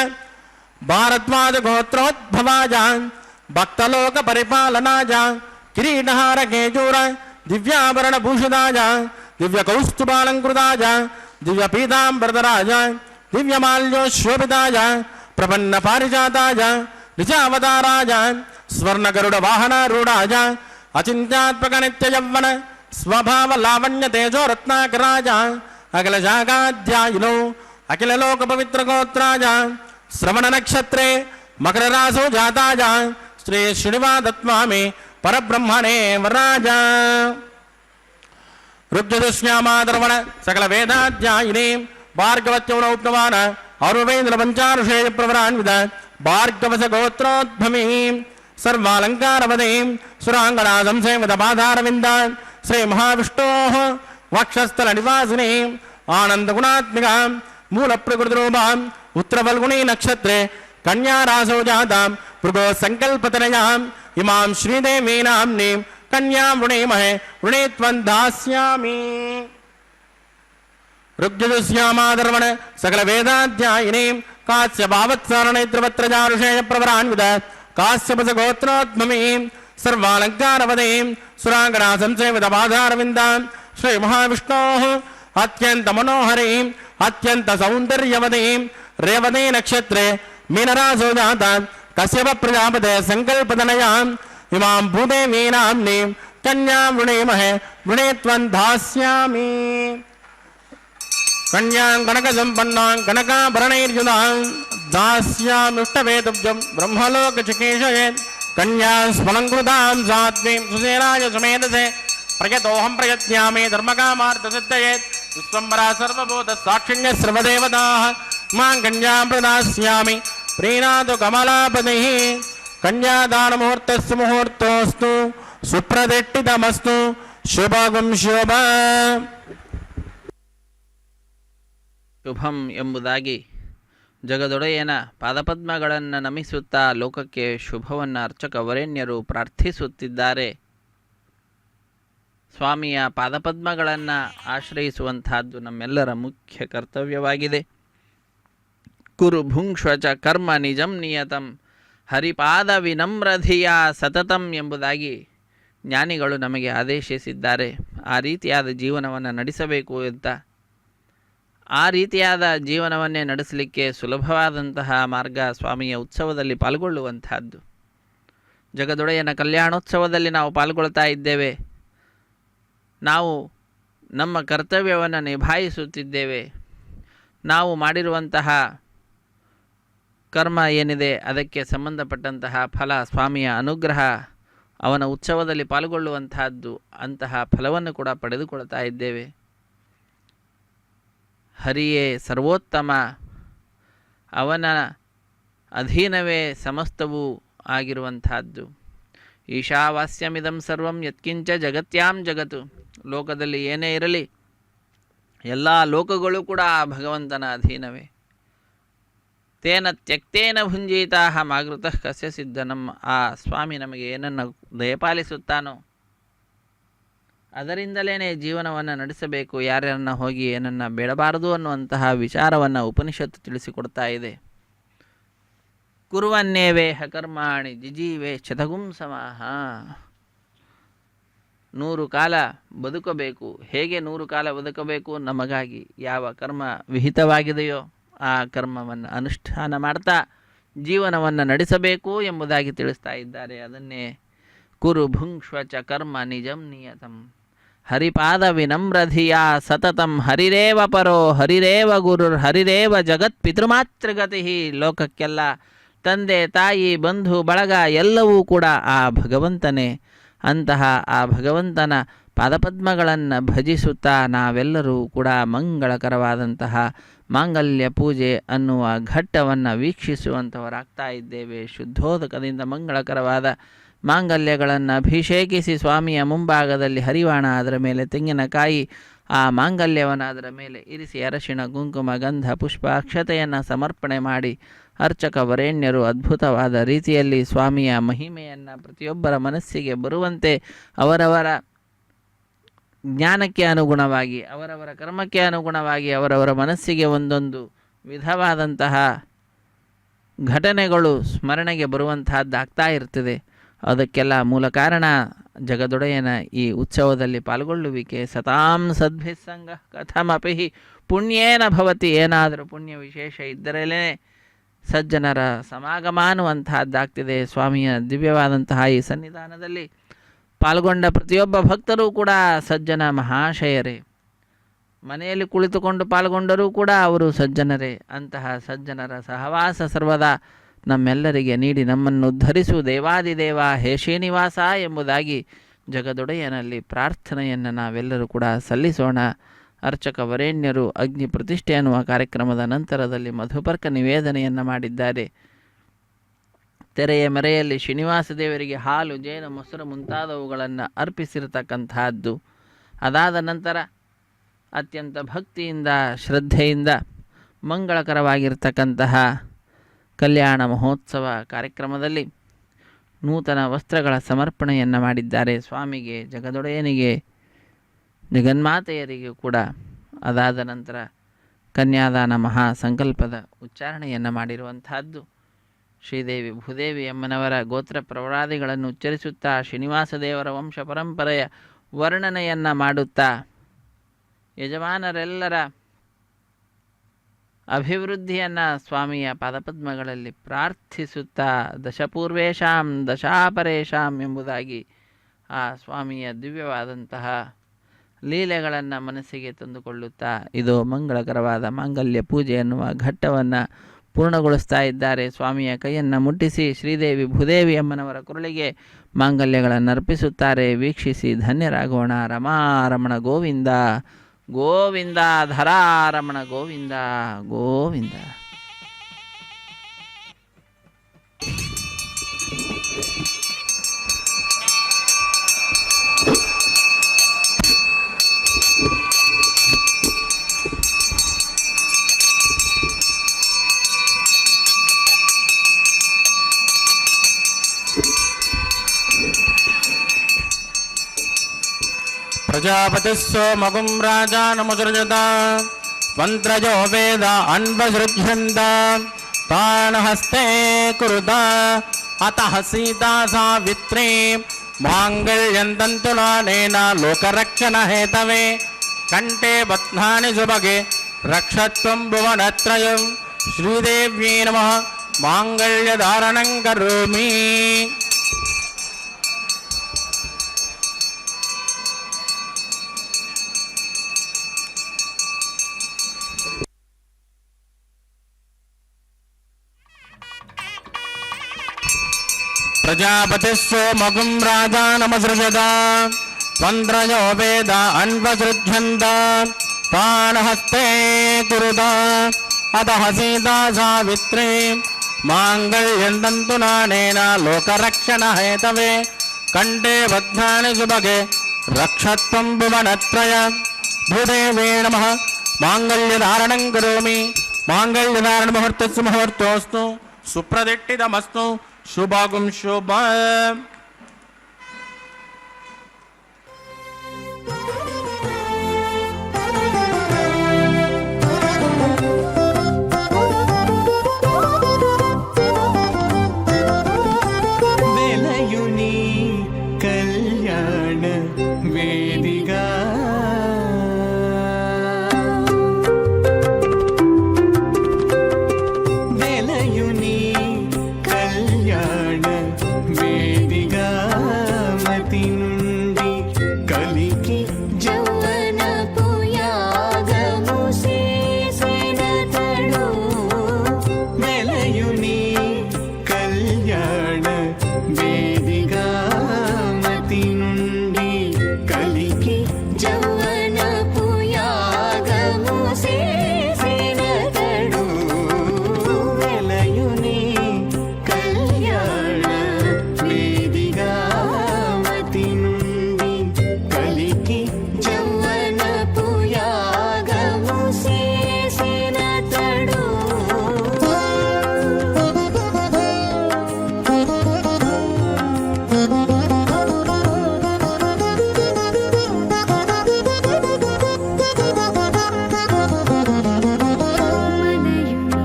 भारद्वाजगोत्रोद्भवाय भक्तलोकपरिपालनाय किरीटहारकेचूर दिव्याभरणभूषिताय दिव्यकौस्तुभालङ्कृताय दिव्यपीताम्बरधराय दिव्यमाल्योशोभिताय प्रपन्नपारिजाताय निजावताराय स्वर्णगरुडवाहनारूढाय अचिन्त्यात्मकनित्ययौवन स्वभावलावण्यतेजोरत्नाकराय अखिलशाखाध्यायिनो अखिललोकपवित्रगोत्राय श्रवणनक्षत्रे मकररासो जाताय श्री श्रीनिवादत्वामि परब्रह्मणे वराज ऋग्यजुष्यामादर्वण सकलवेदाध्यायिनी भार्गवत्यौनौप्तवान् और्वेन्द्रपञ्चारुषेयप्रवरान्वित भार्गवसगोत्रोद्भवीं सर्वालङ्कारवदीं सुराङ्गनादंसेवितपादारविन्दान् श्रीमहाविष्णोः वक्षस्थलनिवासिनीम् आनन्दगुणात्मिकां मूलप्रकृतिरूपाम् उत्तरफल्गुणी नक्षत्रे कन्यारासौ जातां भृगो सङ्कल्पतनयाम् इमां श्रीदेवी नाम्नीं कन्यां वृणीमहे वृणीत्वं दास्यामि। ऋग्यजुष्यामादर्वण सकलवेदाध्यायिनीं कास्यभावत्सारणैत्रवत्रजारुषेयप्रवरान्वित कास्यपसगोत्रोद्भवीं सर्वालङ्कारवदीं सुराङ्गनासंसेवितपादारविन्दां श्रीमहाविष्णोः अत्यन्तमनोहरीम् अत्यन्तसौन्दर्यवतीं रेवती नक्षत्रे मीनरासो जातां कश्यप प्रजापते सङ्कल्पतनयाम् इमां भूदेवी नाम्नीं कन्यां वृणीमहे वृणीत्वं दास्यामि। कन्यां कनकसम्पन्नां कनकाभरणैर्युतां दास्यामिष्टवेतुभ्यं ब्रह्मलोकचिकीर्षयेत् कन्यां स्मलङ्कृतां सात्वीं सुसेनाय सुमेधसे प्रयतोऽहं प्रयत्स्यामि धर्मकामार्थसिद्धयेत् विश्वम्भरा सर्वभूतसाक्षिण्यः सर्वदेवताः मां कन्यां प्रदास्यामि प्रीणातु कमलापतिः। कन्यादानमुहूर्तस्य मुहूर्तोऽस्तु सुप्रतिष्ठितमस्तु ಶುಭಗಂ ಶುಭ. ಶುಭಂ ಎಂಬುದಾಗಿ ಜಗದೊಡೆಯನ ಪಾದಪದ್ಮಗಳನ್ನು ನಮಿಸುತ್ತಾ ಲೋಕಕ್ಕೆ ಶುಭವನ್ನು ಅರ್ಚಕ ವರೇಣ್ಯರು ಪ್ರಾರ್ಥಿಸುತ್ತಿದ್ದಾರೆ. ಸ್ವಾಮಿಯ ಪಾದಪದ್ಮಗಳನ್ನು ಆಶ್ರಯಿಸುವಂತಹದ್ದು ನಮ್ಮೆಲ್ಲರ ಮುಖ್ಯ ಕರ್ತವ್ಯವಾಗಿದೆ. ಕುರು ಭುಂಕ್ಷ್ವಚ ಕರ್ಮ ನಿಜಂ ನಿಯತಂ ಹರಿಪಾದ ವಿನಮ್ರಧಿಯ ಸತತಂ ಎಂಬುದಾಗಿ ಜ್ಞಾನಿಗಳು ನಮಗೆ ಆದೇಶಿಸಿದ್ದಾರೆ. ಆ ರೀತಿಯಾದ ಜೀವನವನ್ನು ನಡೆಸಬೇಕು ಅಂತ. ಆ ರೀತಿಯಾದ ಜೀವನವನ್ನೇ ನಡೆಸಲಿಕ್ಕೆ ಸುಲಭವಾದಂತಹ ಮಾರ್ಗ ಸ್ವಾಮಿಯ ಉತ್ಸವದಲ್ಲಿ ಪಾಲ್ಗೊಳ್ಳುವಂತಹದ್ದು. ಜಗದೊಡೆಯನ ಕಲ್ಯಾಣೋತ್ಸವದಲ್ಲಿ ನಾವು ಪಾಲ್ಗೊಳ್ತಾ ಇದ್ದೇವೆ. ನಾವು ನಮ್ಮ ಕರ್ತವ್ಯವನ್ನು ನಿಭಾಯಿಸುತ್ತಿದ್ದೇವೆ. ನಾವು ಮಾಡಿರುವಂತಹ ಕರ್ಮ ಏನಿದೆ ಅದಕ್ಕೆ ಸಂಬಂಧಪಟ್ಟಂತಹ ಫಲ ಸ್ವಾಮಿಯ ಅನುಗ್ರಹ, ಅವನ ಉತ್ಸವದಲ್ಲಿ ಪಾಲ್ಗೊಳ್ಳುವಂತಹದ್ದು, ಅಂತಹ ಫಲವನ್ನು ಕೂಡ ಪಡೆದುಕೊಳ್ತಾ ಇದ್ದೇವೆ. ಹರಿಯೇ ಸರ್ವೋತ್ತಮ, ಅವನ ಅಧೀನವೇ ಸಮಸ್ತವೂ ಆಗಿರುವಂತಹದ್ದು. ಈಶಾವಾಸ್ಯಮಿದಂ ಸರ್ವಂ ಯತ್ಕಿಂಚ ಜಗತ್ಯಾಂ ಜಗತ್ತು. ಲೋಕದಲ್ಲಿ ಏನೇ ಇರಲಿ ಎಲ್ಲ ಲೋಕಗಳು ಕೂಡ ಆ ಭಗವಂತನ ಅಧೀನವೇ. ತೇನ ತ್ಯಕ್ತೇನ ಭುಂಜೀತಾ ಮಾಗೃತಃ ಕಸ್ಯ ಸಿದ್ಧನಂ. ಆ ಸ್ವಾಮಿ ನಮಗೆ ಏನನ್ನು ದಯಪಾಲಿಸುತ್ತಾನೋ ಅದರಿಂದಲೇ ಜೀವನವನ್ನು ನಡೆಸಬೇಕು, ಯಾರ್ಯಾರನ್ನ ಹೋಗಿ ಏನನ್ನು ಬೇಡಬಾರದು ಅನ್ನುವಂತಹ ವಿಚಾರವನ್ನು ಉಪನಿಷತ್ತು ತಿಳಿಸಿಕೊಡ್ತಾ ಇದೆ. ಕುರುವನ್ನೇವೇಹ ಕರ್ಮಾಣಿ ಜಿಜೀವೇ ಶತಗುಂ ಸಮಾಹ. 100 ಕಾಲ ಬದುಕಬೇಕು. ಹೇಗೆ 100 ಕಾಲ ಬದುಕಬೇಕು? ನಮಗಾಗಿ ಯಾವ ಕರ್ಮ ವಿಹಿತವಾಗಿದೆಯೋ ಆ ಕರ್ಮವನ್ನು ಅನುಷ್ಠಾನ ಮಾಡ್ತಾ ಜೀವನವನ್ನು ನಡೆಸಬೇಕು ಎಂಬುದಾಗಿ ತಿಳಿಸ್ತಾ ಇದ್ದಾರೆ. ಅದನ್ನೇ ಕುರು ಭುಂಕ್ಷ್ವ ಚ ಕರ್ಮ ನಿಜಂ ನಿಯತಂ ಹರಿಪಾದ ವಿನಮ್ರಧಿಯ ಸತತಂ ಹರಿರೇವ ಪರೋ ಹರಿರೇವ ಗುರುರ್ ಹರಿರೇವ ಜಗತ್ ಪಿತೃಮಾತೃಗತಿ. ಲೋಕಕ್ಕೆಲ್ಲ ತಂದೆ ತಾಯಿ ಬಂಧು ಬಳಗ ಎಲ್ಲವೂ ಕೂಡ ಆ ಭಗವಂತನೇ. ಅಂತಹ ಆ ಭಗವಂತನ ಪಾದಪದ್ಮಗಳನ್ನು ಭಜಿಸುತ್ತಾ ನಾವೆಲ್ಲರೂ ಕೂಡ ಮಂಗಳಕರವಾದಂತಹ ಮಾಂಗಲ್ಯ ಪೂಜೆ ಅನ್ನುವ ಘಟ್ಟವನ್ನು ವೀಕ್ಷಿಸುವಂಥವರಾಗ್ತಾ ಇದ್ದೇವೆ. ಶುದ್ಧೋದಕದಿಂದ ಮಂಗಳಕರವಾದ ಮಾಂಗಲ್ಯಗಳನ್ನು ಅಭಿಷೇಕಿಸಿ ಸ್ವಾಮಿಯ ಮುಂಭಾಗದಲ್ಲಿ ಹರಿವಾಣ, ಅದರ ಮೇಲೆ ತೆಂಗಿನಕಾಯಿ, ಆ ಮಾಂಗಲ್ಯವನ್ನು ಅದರ ಮೇಲೆ ಇರಿಸಿ ಅರಶಿಣ ಕುಂಕುಮ ಗಂಧ ಪುಷ್ಪ ಅಕ್ಷತೆಯನ್ನು ಸಮರ್ಪಣೆ ಮಾಡಿ ಅರ್ಚಕ ವರೇಣ್ಯರು ಅದ್ಭುತವಾದ ರೀತಿಯಲ್ಲಿ ಸ್ವಾಮಿಯ ಮಹಿಮೆಯನ್ನು ಪ್ರತಿಯೊಬ್ಬರ ಮನಸ್ಸಿಗೆ ಬರುವಂತೆ ಅವರವರ ಜ್ಞಾನಕ್ಕೆ ಅನುಗುಣವಾಗಿ ಅವರವರ ಕರ್ಮಕ್ಕೆ ಅನುಗುಣವಾಗಿ ಅವರವರ ಮನಸ್ಸಿಗೆ ಒಂದೊಂದು ವಿಧವಾದಂತಹ ಘಟನೆಗಳು ಸ್ಮರಣೆಗೆ ಬರುವಂತಹದ್ದಾಗ್ತಾ ಇರ್ತದೆ. ಅದಕ್ಕೆಲ್ಲ ಮೂಲ ಕಾರಣ ಜಗದೊಡೆಯನ ಈ ಉತ್ಸವದಲ್ಲಿ ಪಾಲ್ಗೊಳ್ಳುವಿಕೆ. ಸತಾಂ ಸದ್ಭಿಸ್ಸಂಗ ಕಥಮಪಿ ಪುಣ್ಯೇನ ಭವತಿ. ಏನಾದರೂ ಪುಣ್ಯ ವಿಶೇಷ ಇದ್ದರಲ್ಲೇ ಸಜ್ಜನರ ಸಮಾಗಮ ಅನ್ನುವಂತಹದ್ದಾಗ್ತಿದೆ. ಸ್ವಾಮಿಯ ದಿವ್ಯವಾದಂತಹ ಈ ಸನ್ನಿಧಾನದಲ್ಲಿ ಪಾಲ್ಗೊಂಡ ಪ್ರತಿಯೊಬ್ಬ ಭಕ್ತರೂ ಕೂಡ ಸಜ್ಜನ ಮಹಾಶಯರೇ. ಮನೆಯಲ್ಲಿ ಕುಳಿತುಕೊಂಡು ಪಾಲ್ಗೊಂಡರೂ ಕೂಡ ಅವರು ಸಜ್ಜನರೇ. ಅಂತಹ ಸಜ್ಜನರ ಸಹವಾಸ ಸರ್ವದಾ ನಮ್ಮೆಲ್ಲರಿಗೆ ನೀಡಿ ನಮ್ಮನ್ನು ಉದ್ಧರಿಸು ದೇವಾದಿದೇವ ಹೇ ಶ್ರೀನಿವಾಸ ಎಂಬುದಾಗಿ ಜಗದೊಡೆಯನಲ್ಲಿ ಪ್ರಾರ್ಥನೆಯನ್ನು ನಾವೆಲ್ಲರೂ ಕೂಡ ಸಲ್ಲಿಸೋಣ. ಅರ್ಚಕ ವರೇಣ್ಯರು ಅಗ್ನಿ ಪ್ರತಿಷ್ಠೆ ಅನ್ನುವ ಕಾರ್ಯಕ್ರಮದ ನಂತರದಲ್ಲಿ ಮಧುಪರ್ಕ ನಿವೇದನೆಯನ್ನು ಮಾಡಿದ್ದಾರೆ. ತೆರೆಯ ಮೆರೆಯಲ್ಲಿ ಶ್ರೀನಿವಾಸ ದೇವರಿಗೆ ಹಾಲು ಜೇನು ಮೊಸರು ಮುಂತಾದವುಗಳನ್ನು ಅರ್ಪಿಸಿರತಕ್ಕಂತಹದ್ದು. ಅದಾದ ನಂತರ ಅತ್ಯಂತ ಭಕ್ತಿಯಿಂದ ಶ್ರದ್ಧೆಯಿಂದ ಮಂಗಳಕರವಾಗಿರ್ತಕ್ಕಂತಹ ಕಲ್ಯಾಣ ಮಹೋತ್ಸವ ಕಾರ್ಯಕ್ರಮದಲ್ಲಿ ನೂತನ ವಸ್ತ್ರಗಳ ಸಮರ್ಪಣೆಯನ್ನು ಮಾಡಿದ್ದಾರೆ ಸ್ವಾಮಿಗೆ, ಜಗದೊಡೆಯನಿಗೆ, ಜಗನ್ಮಾತೆಯರಿಗೂ ಕೂಡ. ಅದಾದ ನಂತರ ಕನ್ಯಾದಾನ ಮಹಾ ಸಂಕಲ್ಪದ ಉಚ್ಚಾರಣೆಯನ್ನು ಮಾಡಿರುವಂತಹದ್ದು. ಶ್ರೀದೇವಿ ಭೂದೇವಿ ಅಮ್ಮನವರ ಗೋತ್ರ ಪ್ರವರಾದಿಗಳನ್ನು ಉಚ್ಚರಿಸುತ್ತಾ ಶ್ರೀನಿವಾಸ ದೇವರ ವಂಶ ಪರಂಪರೆಯ ವರ್ಣನೆಯನ್ನು ಮಾಡುತ್ತಾ ಯಜಮಾನರೆಲ್ಲರ ಅಭಿವೃದ್ಧಿಯನ್ನು ಸ್ವಾಮಿಯ ಪಾದಪದ್ಮಗಳಲ್ಲಿ ಪ್ರಾರ್ಥಿಸುತ್ತಾ ದಶಪೂರ್ವೇಶಾಂ ದಶಾಪರೇಶಾಂ ಎಂಬುದಾಗಿ ಆ ಸ್ವಾಮಿಯ ದಿವ್ಯವಾದಂತಹ ಲೀಲೆಗಳನ್ನು ಮನಸ್ಸಿಗೆ ತಂದುಕೊಳ್ಳುತ್ತಾ ಇದು ಮಂಗಳಕರವಾದ ಮಾಂಗಲ್ಯ ಪೂಜೆ ಎನ್ನುವ ಘಟ್ಟವನ್ನು ಪೂರ್ಣಗೊಳಿಸ್ತಾ ಇದ್ದಾರೆ. ಸ್ವಾಮಿಯ ಕೈಯನ್ನು ಮುಟ್ಟಿಸಿ ಶ್ರೀದೇವಿ ಭೂದೇವಿ ಅಮ್ಮನವರ ಕುರಳಿಗೆ ಮಾಂಗಲ್ಯಗಳನ್ನು ಅರ್ಪಿಸುತ್ತಾರೆ. ವೀಕ್ಷಿಸಿ ಧನ್ಯರಾಗೋಣ. ರಮಾರಮಣ ಗೋವಿಂದ ಗೋವಿಂದ, ಧರಾರಮಣ ಗೋವಿಂದ ಗೋವಿಂದ. ಪ್ರಜಾಪತಿಸ್ಸೋಮಗುಂ ರಾಜಾನಮುಸೃಜತ ಮಂತ್ರಜೋ ವೇದ ಅನ್ವಸೃಜ್ಯಂತ ತಾನ್ ಹಸ್ತೆ ಕುರುತ ಅತಃ ಸೀತಾ ಸಾವಿತ್ರೀ ಮಾಂಗಲ್ಯಂ ತಂತುನಾನೇನ ಲೋಕರಕ್ಷಣ ಹೇತವೇ ಕಂಠೆ ಬಧ್ನಾನಿ ಸುಭಗೆ ರಕ್ಷತ್ವಂ ಭುವನತ್ರಯಂ ಶ್ರೀದೇವ್ಯೈ ನಮಃ ಮಾಂಗಲ್ಯಧಾರಣಂ ಕರೋಮಿ. ಪ್ರಜಾಪತಿಸ್ಸೋಮಗುಂ ರಾಜಾನಮಸೃಜತ ಮಂತ್ರಜೋ ವೇದ ಅನ್ವಸೃಜ್ಯಂತ ತಾನ್ ಹಸ್ತೆ ಕುರುತ ಅತಃ ಸೀತಾ ಸಾವಿತ್ರೀ ಮಾಂಗಲ್ಯಂ ತಂತುನಾನೇನ ಲೋಕರಕ್ಷಣ ಹೇತವೇ ಕಂಠೆ ಬದ್ಧಾನಿ ಸುಭಗೆ ರಕ್ಷತ್ವಂ ಭುವನತ್ರಯ ಭೂದೇವೇ ನಮಃ ಮಾಂಗಲ್ಯಧಾರಣಂ ಕರೋಮಿ ಮಾಂಗಲ್ಯಧಾರಣ ಮುಹೂರ್ತಸ್ಸು ಮುಹೂರ್ತೋಸ್ತು ಸುಪ್ರದಿಟ್ಟಿತಮಸ್ತು ಶುಭಾಗುಂ ಶುಭ. వెలయుని కళ్యాణ వేదిగా వెలయుని కళ్యాణ వేదిగా మతి నుండి కలికి యౌవనపు యాగము చేసినతడు వెలయుని కళ్యాణ వేదిగా మతి నుండి కలికి యౌవనపు యాగము చేసినతడు వెలయుని కళ్యాణ వేదిగా మతి నుండి కలికి యౌవనపు యాగము చేసినతడు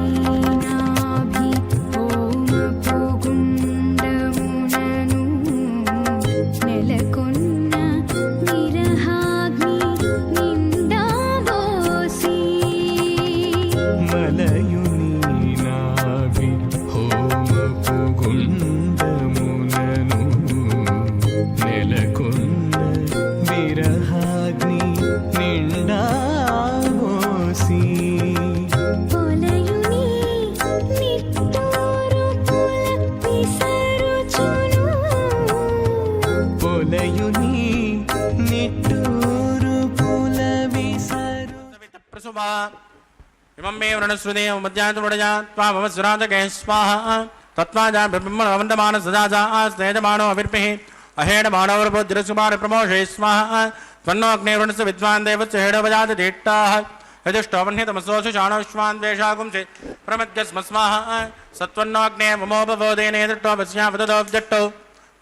మనయునాభి హోమపు గుండమునను నెలకొన్న విరహాగ్ని నిండాబోసి మలయుని నాభి హోమపు గుండమునను నెలకొన్న విరహాగ్ని నిండా మోసి పొలయుని నిట్టూరు పుల విసరుచును పొలయుని నిట్టూరు పుల విసరు ప్రసుభా ఇమం మే వృణశ్రుదే మధ్యాంతముడజా త్వామమ సురాజకే స్వాహా తత్వాజా బ్రహ్మవందమాన సదాజా స్నేహమానో అవిర్పిః అహేడమానవరబుద్ధిరసుమాన ప్రమోషే స్వాహా త్వన్నోగ్నే వృణస్సు విద్వాన్ దేవస్య హేడవజాత దీట్టాః యజుష్టోవహ్నితమసోషు శాణోష్వాన్ ద్వేషాగుంసి ప్రమద్యస్మ స్వాహా సత్వన్నోగ్నే మమోపబోధేనే దృష్టో వస్యావదోబ్జట్టో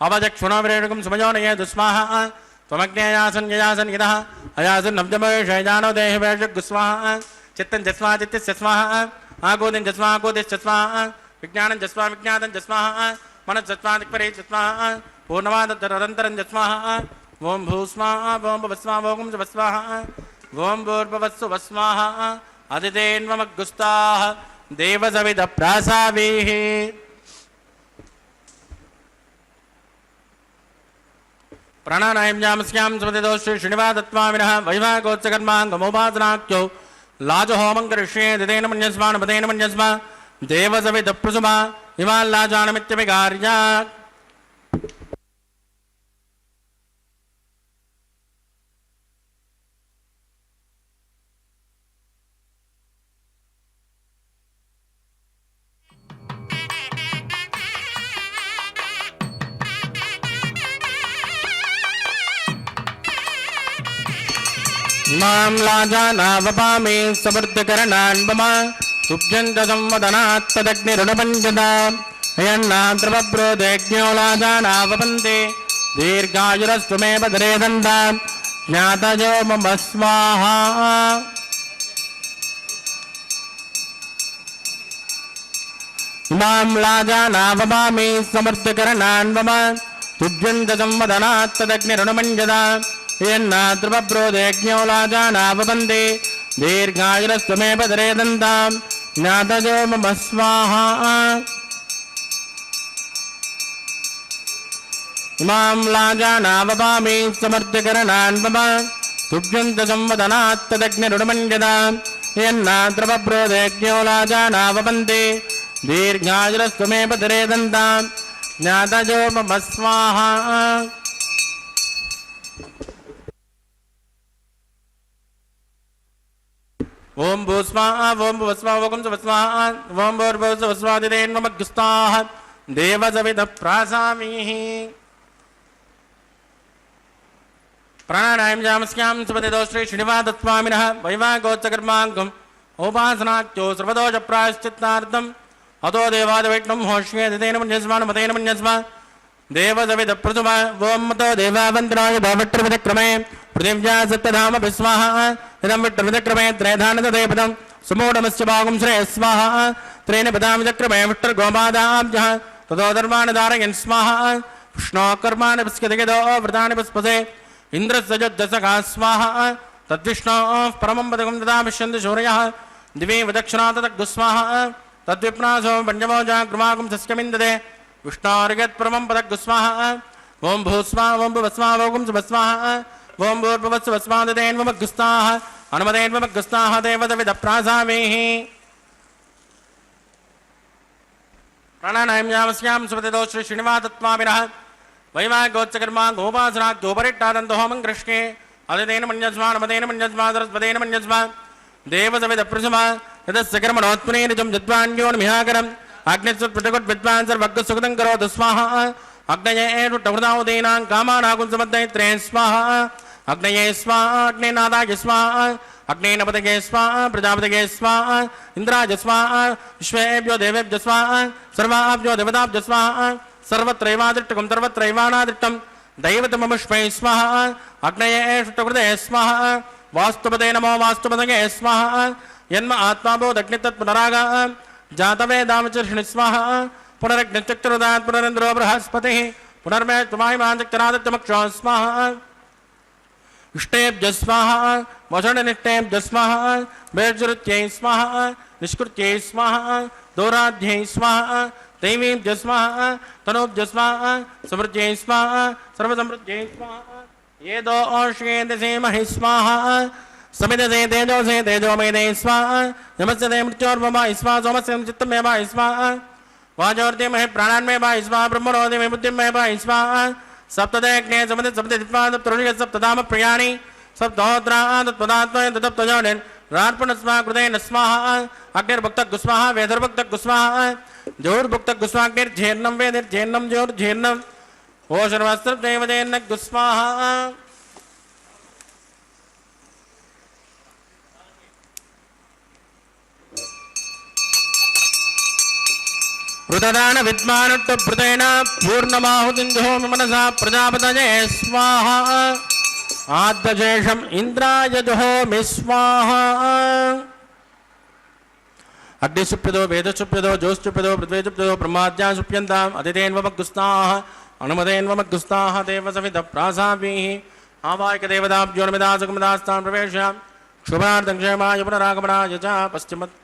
అవజక్షుణో విరేణుకం సుమయోనయే దుస్వాహా త్వమగ్నేయాసన్ యయాసన్ యదః అయాసన్ నబ్జమోషయజానో దేహవేషగ్గు స్వాహా చిత్తం జస్వా చిత్తస్య స్వాహా ఆగోదిం జస్వా ఆగోదిశ్చ స్వాహా విజ్ఞానం జస్వా విజ్ఞాతం జస్వాహా మనస్సత్వా దిక్పరే జస్వాహా పూర్ణమాదరంతరం జస్వాహా ఓం భూస్వాహా ఓం భవస్వా ఓం జవస్వాహా ఓం భూర్భవస్సు వస్వాహా అదితేన్వమగ్గుస్తాః దేవసవిద ప్రాసావీః. ప్రాణానాయంజామస్యాం స్మృతిదోషి శ్రీనివాదత్వామినః వైవాహకోత్సకర్మాంగమోపాసనాఖ్యో లాజహోమం కరిష్యే దిదేన మన్యస్మాన్ పదేన మన్యస్మ దేవసవిద ప్రసుమా ఇమాల్లాజానమిత్యభికార్యా. ఇమాం లాజానావపామి సమృద్ధకరణాన్ మమ తుభ్యంత సంవదనాత్తదగ్నిరుణపంచదా అయన్నాద్రవబ్రోదేజ్ఞో లాజానావపంతే దీర్ఘాయురస్తు మే భద్రేదంతా జ్ఞాతయో మమ స్వాహా. ఇమాం లాజానావపామి సమృద్ధకరణాన్ మమ తుభ్యంత సంవదనాత్తదగ్నిరుణపంచదా యన్నాద్రవబ్రోదేజ్ఞో లాజానావపంతే దీర్ఘాయురస్తు మే భద్రేదంతా జ్ఞాతయో మమ స్వాహా. ఇమాం లాజానావపామి సమర్థకరణాన్ మమ తుభ్యంత సంవదనాత్తదగ్నిరుణమన్యదా యన్నాద్రవబ్రోదేజ్ఞో లాజానావపంతే దీర్ఘాయురస్తు మే భద్రేదంతా జ్ఞాతయో మమ స్వాహా. ఓం భూస్వా ఓం భువస్వా ఓం సువస్వా ఓం భూర్భువస్వాదిదేన్మగ్గుస్తాః దేవసవిద ప్రాసామీః. प्राणायामस्यां सुपतिदो श्री श्रीनिवासस्वामिनः वैवाहिकोत्सकर्माङ्गम् उपासनाख्यो सर्वदोष प्रायश्चित्तार्थम् अतो देवादिवैष्णं होष्ये दितेन मन्यस्मान् मतेन मन्यस्मान् देवसविदप्रसुमा वों मतो देवावन्तराय भवट्टविदक्रमे पृथिव्या सत्यधाम विस्वाहा इदं विट्टविदक्रमे त्रयधानतदेपदं सुमूढमस्य भागं श्रेय स्वाहा त्रेण पदामिदक्रमे विट्टर्गोपादाब्जः ततो धर्माणि धारयन् स्वाहा विष्णोकर्माणि पस्यतिगदो व्रतानि पुष्पसे इन्द्रस्यजोद्दशका स्वाहा तद्विष्णोः परमं पदकं तदा पश्यन्ति सूर्यः दिवे विदक्षिणा तदग्गुस्वाहा तद्विप्रासो पञ्चमोजा कृमाकं सस्यमिन्दते विष्णोर्यत्परमं पदग्गुस्वाहा ओं भूस्वाहा ओं भुवस्वाहा ओं सुभस्वाहा ओं भूर्भुवस्वस्वादितेन्वमग्गुस्ताः अनुमतेन्वमग्गुस्ताः देवदविदप्रासावेः प्राणायामस्यां सुपतिदो श्री श्रीनिवासस्वामिनः वैवाहिकोत्सकर्मा गोपासनाख्योपरिट्टादन्तो होमं कृष्णे अदितेन मन्यस्मान् अनुमतेन मन्यस्मान् सरस्वतेन मन्यस्मान् देवसविदप्रसुमा यतस्य कर्मणोत्मने निजं जद्वान्योन्मिहाकरम् अग्निस्वत्पटकुट्विद्वान् सर्वज्ञसुखदं करोतु स्वाहा अग्नये एषुट्टवृतावतीनां कामानाकुंसमद्दयत्रे स्वाहा अग्नये स्वाहा अग्नेनादाय स्वाहा अग्नेनपतये स्वाहा प्रजापतये स्वाहा इन्द्राय स्वाहा विश्वेभ्यो देवेभ्यो स्वाहा सर्वाभ्यो देवताभ्यो स्वाहा सर्वत्रैवादृष्टकं सर्वत्रैवानादृष्टं दैवतममुष्मै स्वाहा अग्नये एषुट्टकृतये स्वाहा वास्तुपते नमो वास्तुपतये स्वाहा यन्म आत्मा बोधग्नितत्पुनरागा जातवेदामचर्षणि स्वाहा पुनरग्निचक्रुदात् पुनरेन्द्रो बृहस्पतिः पुनर्मे तुमायमाचक्रादित्यमक्षो स्वाहा इष्टेभ्यः स्वाहा वषणनिष्टेभ्यः स्वाहा वेर्जुरुत्यै स्वाहा निष्कृत्यै स्वाहा दोराध्यै स्वाहा दैवीभ्यः स्वाहा तनूभ्यः स्वाहा समृद्ध्यै स्वाहा सर्वसमृद्ध्यै स्वाहा ये दो ओष्येन्दसे महि स्वाहा समिदसे तेजोसे तेजोमेदे स्वाहा यमस्य ते मृत्योर्ममा स्वाहा सोमस्य चित्तमे वा स्वाहा वाजोर्ते महे प्राणान्मे वा स्वाहा ब्रह्मणोदे मे बुद्धिमे वा स्वाहा सप्तदेग्ने समिति सप्तदित्वा सप्तऋषिः सप्तधाम प्रियाणि सप्तहोत्रा तत्पदात्मय तत्पजोनिन् रार्पणस्वाहा कृतेन स्वाहा अग्निर्भक्तः स्वाहा वेदर्भक्तः स्वाहा जोर्भक्तः स्वाहा अग्निर्झेन्नं वेदिर्झेन्नं जोर्झेन्नं ओ सर्वस्त्रदेवदेन्नः स्वाहा ऋतदान विद्मानुट्टभृतेन पूर्णमाहुतिन्दोमि मनसा प्रजापतये स्वाहा आद्यशेषम् इन्द्राय जुहोमि स्वाहा अग्निशुप्यदो वेदशुप्यदो ज्योतिषुप्यदो पृथ्वीशुप्यदो ब्रह्माद्या शुप्यन्ताम् अतिथेन्वमग्गुस्ताः अनुमतेन्वमग्गुस्ताः देवसविदप्रासाभिः आवायकदेवताभ्योर्मिदासुकमिदास्तान् प्रवेश्य शुभार्थं क्षेमाय पुनरागमनाय च पश्चिमत्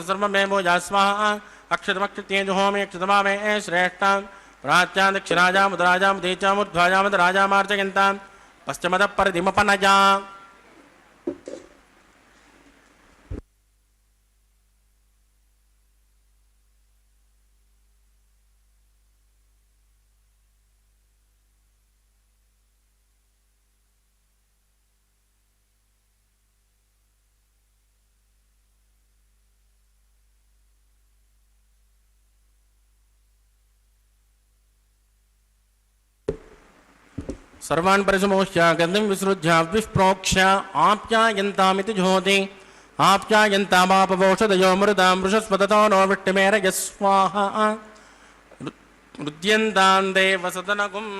सर्वमेवो स्वाहा अक्षतमक्षत्ये जुहोमि अक्षतमामे श्रेष्ठां प्राच्यां दक्षिणाजां मुद्राजां मुदीचामुद्ध्वाजां मुद्राजामार्चयन्तां पश्चिमतः परिधिमपनजा सर्वान् परिसमोष्य गन्धिं विसृज्य विष्प्रोक्ष्य आप्यायन्तामिति ज्योति आप्यायन्तामापवोषधयो मृतां वृषस्पततो नो विट्टिमेरय स्वाहा रुद्यन्तां देवसदनकुम्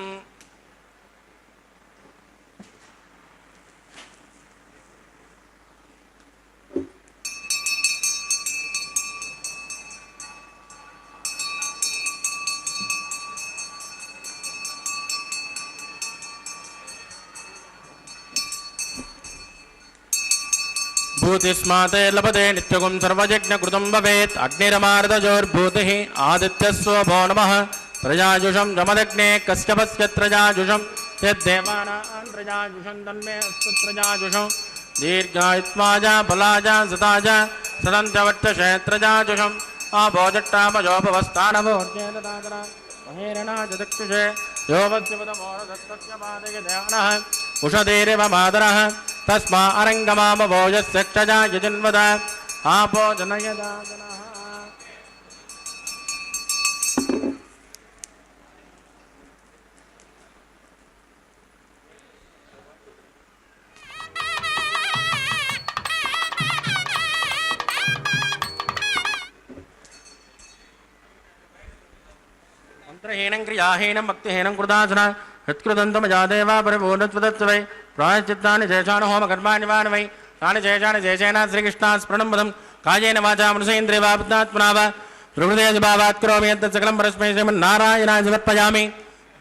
भूतिस्माते लभते नित्यगुं सर्वयज्ञकृतं भवेत् अग्निरमार्दजोर्भूतिः आदित्यस्व भो नमः प्रजाजुषं जमदग्ने कश्यपस्य त्रजाजुषं यद्देवानां प्रजाजुषं तन्मे अस्तु त्रजाजुषं दीर्घायुत्वाजा बलाजा सताजा सदन्तवट्टक्षेत्रजाजुषम् आभोजट्टामजोपवस्थानभोर्जेददाकरा महेरणाजदक्षुषे योवस्यपदमोरदत्तस्य पादगे ध्यानः उषधीरिव मातरः तस्मा अरङ्गमामभोजस्य क्षजा यजिन्वद आपो जनयदा जनः याहीनं भक्तिहीनं कृतासना यत्कृदन्तमजादेवा परिपूर्णत्वदत्वै प्रायश्चित्तानि शेषान् होमकर्माणि वान् वै तानि शेषानि शेषेण श्रीकृष्णास्मरणं पदं कायेन वाचा मनसेन्द्रिय वा बुद्ध्यात्मना वा प्रभृतेजभावात् करोमि यत् सकलं परस्मै श्रीमन्नारायणाय समर्पयामि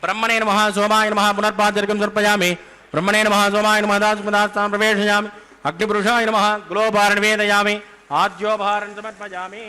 ब्रह्मणे नमः सोमाय नमः पुनर्पादर्घं समर्पयामि ब्रह्मणे नमः सोमाय नमः दासपदास्तां प्रवेशयामि अग्निपुरुषाय नमः गुलोपारणं वेदयामि आद्योपहारं समर्पयामि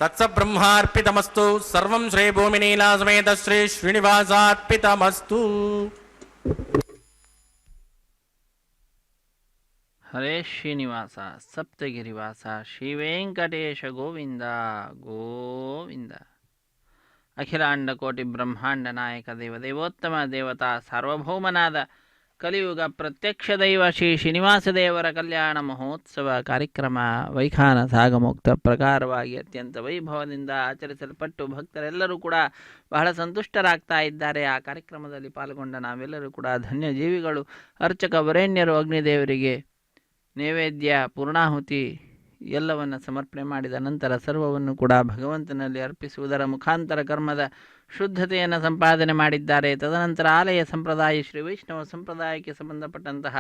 तत्सब्रह्मार्पितमस्तु सर्वं श्री भूमिनीला समेत श्री श्रीनिवासार्पितमस्तु ಹರೇ ಶ್ರೀನಿವಾಸ ಸಪ್ತಗಿರಿವಾಸ ಶ್ರೀ ವೆಂಕಟೇಶ ಗೋವಿಂದ ಗೋವಿಂದ. ಅಖಿಲಾಂಡ ಕೋಟಿ ಬ್ರಹ್ಮಾಂಡ ನಾಯಕ ದೇವೋತ್ತಮ ದೇವತಾ ಸಾರ್ವಭೌಮನಾದ ಕಲಿಯುಗ ಪ್ರತ್ಯಕ್ಷ ದೈವ ಶ್ರೀ ಶ್ರೀನಿವಾಸ ದೇವರ ಕಲ್ಯಾಣ ಮಹೋತ್ಸವ ಕಾರ್ಯಕ್ರಮ ವೈಖಾನ ಸಾಗಮುಕ್ತ ಪ್ರಕಾರವಾಗಿ ಅತ್ಯಂತ ವೈಭವದಿಂದ ಆಚರಿಸಲ್ಪಟ್ಟು ಭಕ್ತರೆಲ್ಲರೂ ಕೂಡ ಬಹಳ ಸಂತುಷ್ಟರಾಗ್ತಾ ಇದ್ದಾರೆ. ಆ ಕಾರ್ಯಕ್ರಮದಲ್ಲಿ ಪಾಲ್ಗೊಂಡ ನಾವೆಲ್ಲರೂ ಕೂಡ ಧನ್ಯ ಜೀವಿಗಳು. ಅರ್ಚಕ ವರೇಣ್ಯರು ಅಗ್ನಿದೇವರಿಗೆ ನೈವೇದ್ಯ ಪೂರ್ಣಾಹುತಿ ಎಲ್ಲವನ್ನು ಸಮರ್ಪಣೆ ಮಾಡಿದ ನಂತರ ಸರ್ವವನ್ನು ಕೂಡ ಭಗವಂತನಲ್ಲಿ ಅರ್ಪಿಸುವುದರ ಮುಖಾಂತರ ಕರ್ಮದ ಶುದ್ಧತೆಯನ್ನು ಸಂಪಾದನೆ ಮಾಡಿದ್ದಾರೆ. ತದನಂತರ ಆಲಯ ಸಂಪ್ರದಾಯ ಶ್ರೀ ವೈಷ್ಣವ ಸಂಪ್ರದಾಯಕ್ಕೆ ಸಂಬಂಧಪಟ್ಟಂತಹ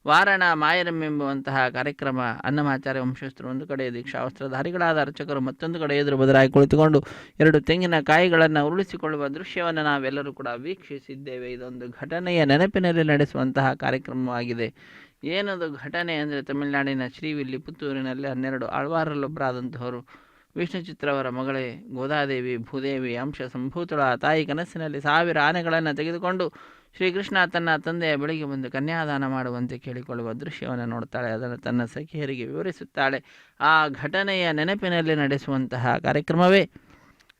ವಾರಣ ಮಾಯರಂ ಎಂಬುವಂತಹ ಕಾರ್ಯಕ್ರಮ ಅನ್ನಮಾಚಾರ್ಯ ವಂಶಸ್ಥರು ಒಂದು ಕಡೆ, ದೀಕ್ಷಾವಸ್ತ್ರಧಾರಿಗಳಾದ ಅರ್ಚಕರು ಮತ್ತೊಂದು ಕಡೆ ಎದುರು ಬದಲಾಗಿ ಕುಳಿತುಕೊಂಡು 2 ತೆಂಗಿನಕಾಯಿಗಳನ್ನು ಉರುಳಿಸಿಕೊಳ್ಳುವ ದೃಶ್ಯವನ್ನು ನಾವೆಲ್ಲರೂ ಕೂಡ ವೀಕ್ಷಿಸಿದ್ದೇವೆ. ಇದೊಂದು ಘಟನೆಯ ನೆನಪಿನಲ್ಲಿ ನಡೆಸುವಂತಹ ಕಾರ್ಯಕ್ರಮವಾಗಿದೆ. ಏನದು ಘಟನೆ ಅಂದರೆ, ತಮಿಳುನಾಡಿನ ಶ್ರೀವಿಲ್ಲಿ ಪುತ್ತೂರಿನಲ್ಲಿ 12 ಆಳ್ವಾರಲ್ಲೊಬ್ಬರಾದಂತಹವರು ವಿಷ್ಣು ಚಿತ್ರವರ ಮಗಳೇ ಗೋದಾದೇವಿ ಭೂದೇವಿ ಅಂಶ ಸಂಭೂತಳ ತಾಯಿ ಕನಸಿನಲ್ಲಿ 1000 ಆನೆಗಳನ್ನು ತೆಗೆದುಕೊಂಡು ಶ್ರೀಕೃಷ್ಣ ತನ್ನ ತಂದೆಯ ಬಳಿಗೆ ಬಂದು ಕನ್ಯಾದಾನ ಮಾಡುವಂತೆ ಕೇಳಿಕೊಳ್ಳುವ ದೃಶ್ಯವನ್ನು ನೋಡ್ತಾಳೆ. ಅದನ್ನು ತನ್ನ ಸಖಿಯರಿಗೆ ವಿವರಿಸುತ್ತಾಳೆ. ಆ ಘಟನೆಯ ನೆನಪಿನಲ್ಲಿ ನಡೆಸುವಂತಹ ಕಾರ್ಯಕ್ರಮವೇ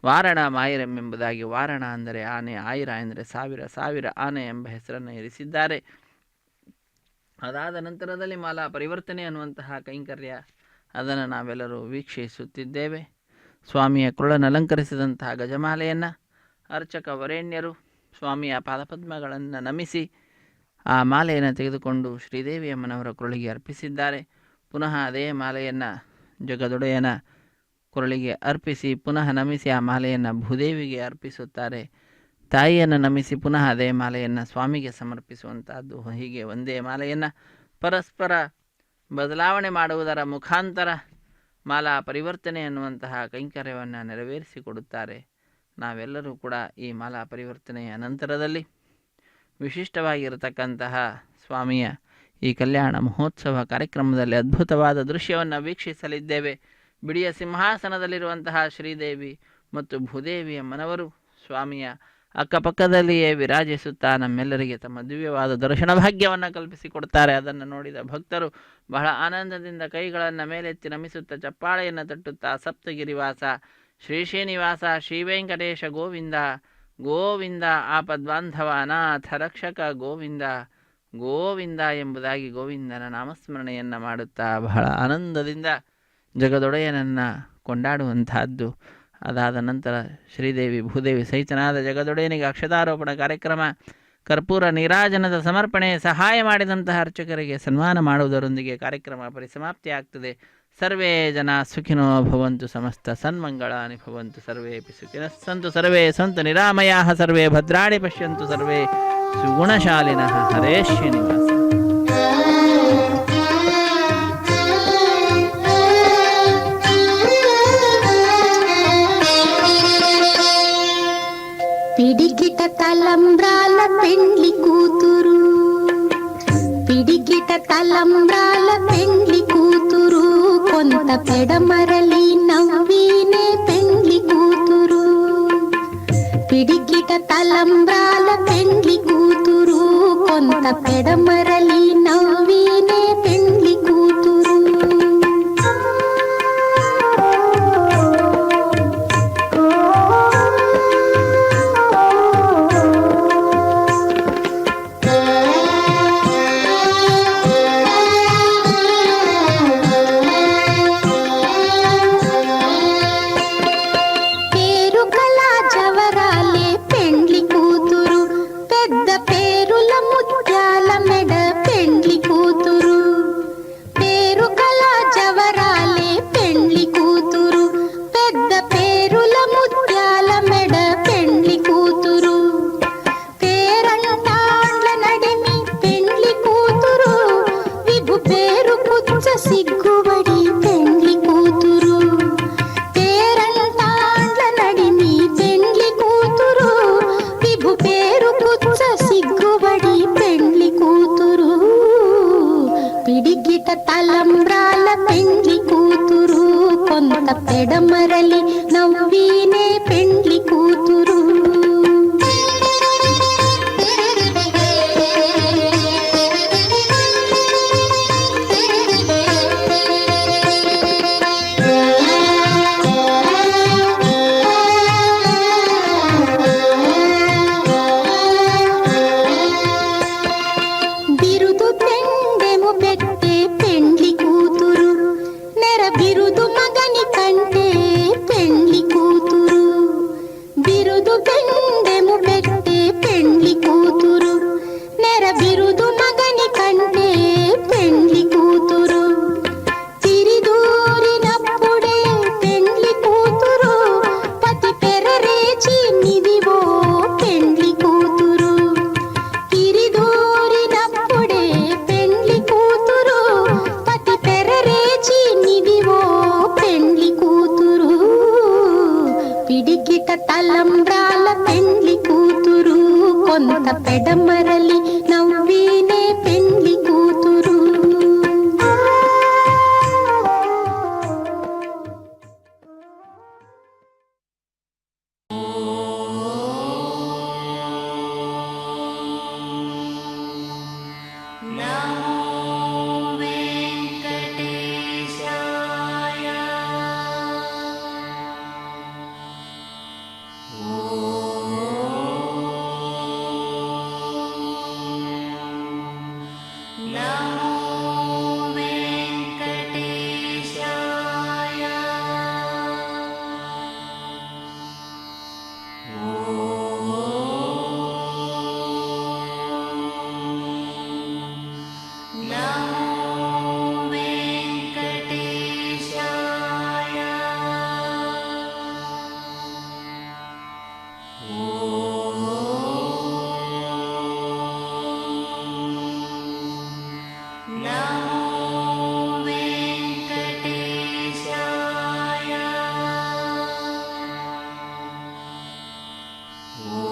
ವಾರಣ ಮಾಯರಂ ಎಂಬುದಾಗಿ. ವಾರಣ ಅಂದರೆ ಆನೆ, ಆಯಿರ ಎಂದರೆ 1000 ಆನೆ ಎಂಬ ಹೆಸರನ್ನು ಇರಿಸಿದ್ದಾರೆ. ಅದಾದ ನಂತರದಲ್ಲಿ ಮಾಲಾ ಪರಿವರ್ತನೆ ಅನ್ನುವಂತಹ ಕೈಂಕರ್ಯ, ಅದನ್ನು ನಾವೆಲ್ಲರೂ ವೀಕ್ಷಿಸುತ್ತಿದ್ದೇವೆ. ಸ್ವಾಮಿಯ ಕೊರಳನ್ನು ಅಲಂಕರಿಸಿದಂತಹ ಗಜಮಾಲೆಯನ್ನು ಅರ್ಚಕ ವರೇಣ್ಯರು ಸ್ವಾಮಿಯ ಪಾದಪದ್ಮಗಳನ್ನು ನಮಿಸಿ ಆ ಮಾಲೆಯನ್ನು ತೆಗೆದುಕೊಂಡು ಶ್ರೀದೇವಿಯಮ್ಮನವರ ಕೊರಳಿಗೆ ಅರ್ಪಿಸಿದ್ದಾರೆ. ಪುನಃ ಅದೇ ಮಾಲೆಯನ್ನು ಜಗದೊಡೆಯನ ಕೊರಳಿಗೆ ಅರ್ಪಿಸಿ ಪುನಃ ನಮಿಸಿ ಆ ಮಾಲೆಯನ್ನು ಭೂದೇವಿಗೆ ಅರ್ಪಿಸುತ್ತಾರೆ. ತಾಯಿಯನ್ನು ನಮಿಸಿ ಪುನಃ ಅದೇ ಮಾಲೆಯನ್ನು ಸ್ವಾಮಿಗೆ ಸಮರ್ಪಿಸುವಂತಹದ್ದು. ಹೀಗೆ ಒಂದೇ ಮಾಲೆಯನ್ನು ಪರಸ್ಪರ ಬದಲಾವಣೆ ಮಾಡುವುದರ ಮುಖಾಂತರ ಮಾಲಾ ಪರಿವರ್ತನೆ ಅನ್ನುವಂತಹ ಕೈಂಕರ್ಯವನ್ನು ನೆರವೇರಿಸಿಕೊಡುತ್ತಾರೆ. ನಾವೆಲ್ಲರೂ ಕೂಡ ಈ ಮಾಲಾ ಪರಿವರ್ತನೆಯ ನಂತರದಲ್ಲಿ ವಿಶಿಷ್ಟವಾಗಿರತಕ್ಕಂತಹ ಸ್ವಾಮಿಯ ಈ ಕಲ್ಯಾಣ ಮಹೋತ್ಸವ ಕಾರ್ಯಕ್ರಮದಲ್ಲಿ ಅದ್ಭುತವಾದ ದೃಶ್ಯವನ್ನು ವೀಕ್ಷಿಸಲಿದ್ದೇವೆ. ಬಿಡಿಯ ಸಿಂಹಾಸನದಲ್ಲಿರುವಂತಹ ಶ್ರೀದೇವಿ ಮತ್ತು ಭೂದೇವಿಯಮ್ಮನವರು ಸ್ವಾಮಿಯ ಅಕ್ಕಪಕ್ಕದಲ್ಲಿಯೇ ವಿರಾಜಿಸುತ್ತಾ ನಮ್ಮೆಲ್ಲರಿಗೆ ತಮ್ಮ ದಿವ್ಯವಾದ ದರ್ಶನ ಭಾಗ್ಯವನ್ನು ಕಲ್ಪಿಸಿಕೊಡ್ತಾರೆ. ಅದನ್ನು ನೋಡಿದ ಭಕ್ತರು ಬಹಳ ಆನಂದದಿಂದ ಕೈಗಳನ್ನು ಮೇಲೆತ್ತಿ ನಮಿಸುತ್ತಾ ಚಪ್ಪಾಳೆಯನ್ನು ತಟ್ಟುತ್ತಾ ಸಪ್ತಗಿರಿವಾಸ ಶ್ರೀ ಶ್ರೀನಿವಾಸ ಶ್ರೀ ವೆಂಕಟೇಶ ಗೋವಿಂದ ಗೋವಿಂದ ಆಪದ್ಬಾಂಧವ ಅನಾಥ ರಕ್ಷಕ ಗೋವಿಂದ ಗೋವಿಂದ ಎಂಬುದಾಗಿ ಗೋವಿಂದನ ನಾಮಸ್ಮರಣೆಯನ್ನು ಮಾಡುತ್ತಾ ಬಹಳ ಆನಂದದಿಂದ ಜಗದೊಡೆಯನನ್ನು ಕೊಂಡಾಡುವಂತಹದ್ದು. ಅದಾದ ನಂತರ ಶ್ರೀದೇವಿ ಭೂದೇವಿ ಸಹಿತನಾದ ಜಗದೊಡೆಯನಿಗೆ ಅಕ್ಷತಾರೋಪಣ ಕಾರ್ಯಕ್ರಮ, ಕರ್ಪೂರ ನೀರಾಜನದ ಸಮರ್ಪಣೆ, ಸಹಾಯ ಮಾಡಿದಂತಹ ಅರ್ಚಕರಿಗೆ ಸನ್ಮಾನ ಮಾಡುವುದರೊಂದಿಗೆ ಕಾರ್ಯಕ್ರಮ ಪರಿಸಮಾಪ್ತಿಯಾಗ್ತದೆ. ಸರ್ವೇ ಜನ ಸುಖಿನೋ ಭವಂತು, ಸಮಸ್ತ ಸನ್ಮಂಗಳಾನಿ ಭವಂತು, ಸರ್ವೇಪಿ ಸುಖಿನಃ ಸಂತು, ಸರ್ವೇ ಸಂತು ನಿರಾಮಯಾಃ, ಸರ್ವೇ ಭದ್ರಾಣಿ ಪಶ್ಯಂತು, ಸರ್ವೇ ಸುಗುಣಶಾಲಿನಃ. ಹರೇ ಶ್ರೀನಿವಾಸ. పిడికిట తలంబ్రాల పెండ్లి కూతురు, పిడికిట తలంబ్రాల పెండ్లి కూతురు, కొంత పెడమరలి నవ్వినే పెండ్లి కూతురు. పిడికిట తలంబ్రాల పెండ్లి కూతురు, కొంత పెడమరలి నవ్వినే పెండ్లి కూతురు. పెడమరలి నవ్వీనే పెండ్లి కూతురు. బిరుదు పెండెము పెట్టే పెండ్లి కూతురు, నెర బిరుదు మగని కంటే పెండ్లి కూతురు. బిరుదు పెండెము పెట్టే పెండ్లి కూతురు, నెర బిరుదు మగని కంటే పెండ్లి కూతురు. తిరిదూరినప్పుడే పెండ్లి కూతురు, పతి పెరరేచి నిదివో పెండ్లి కూతురు. తిరిదూరినప్పుడే పెండ్లి కూతురు, పతి పెరరేచి నిదివో పెండ్లి కూతురు. పిడికిట తలంబ్రాల పెండ్లి కూతురు, కొంత పెడమరలి నవ్వీనే పెండ్లి కూతురు. ఓ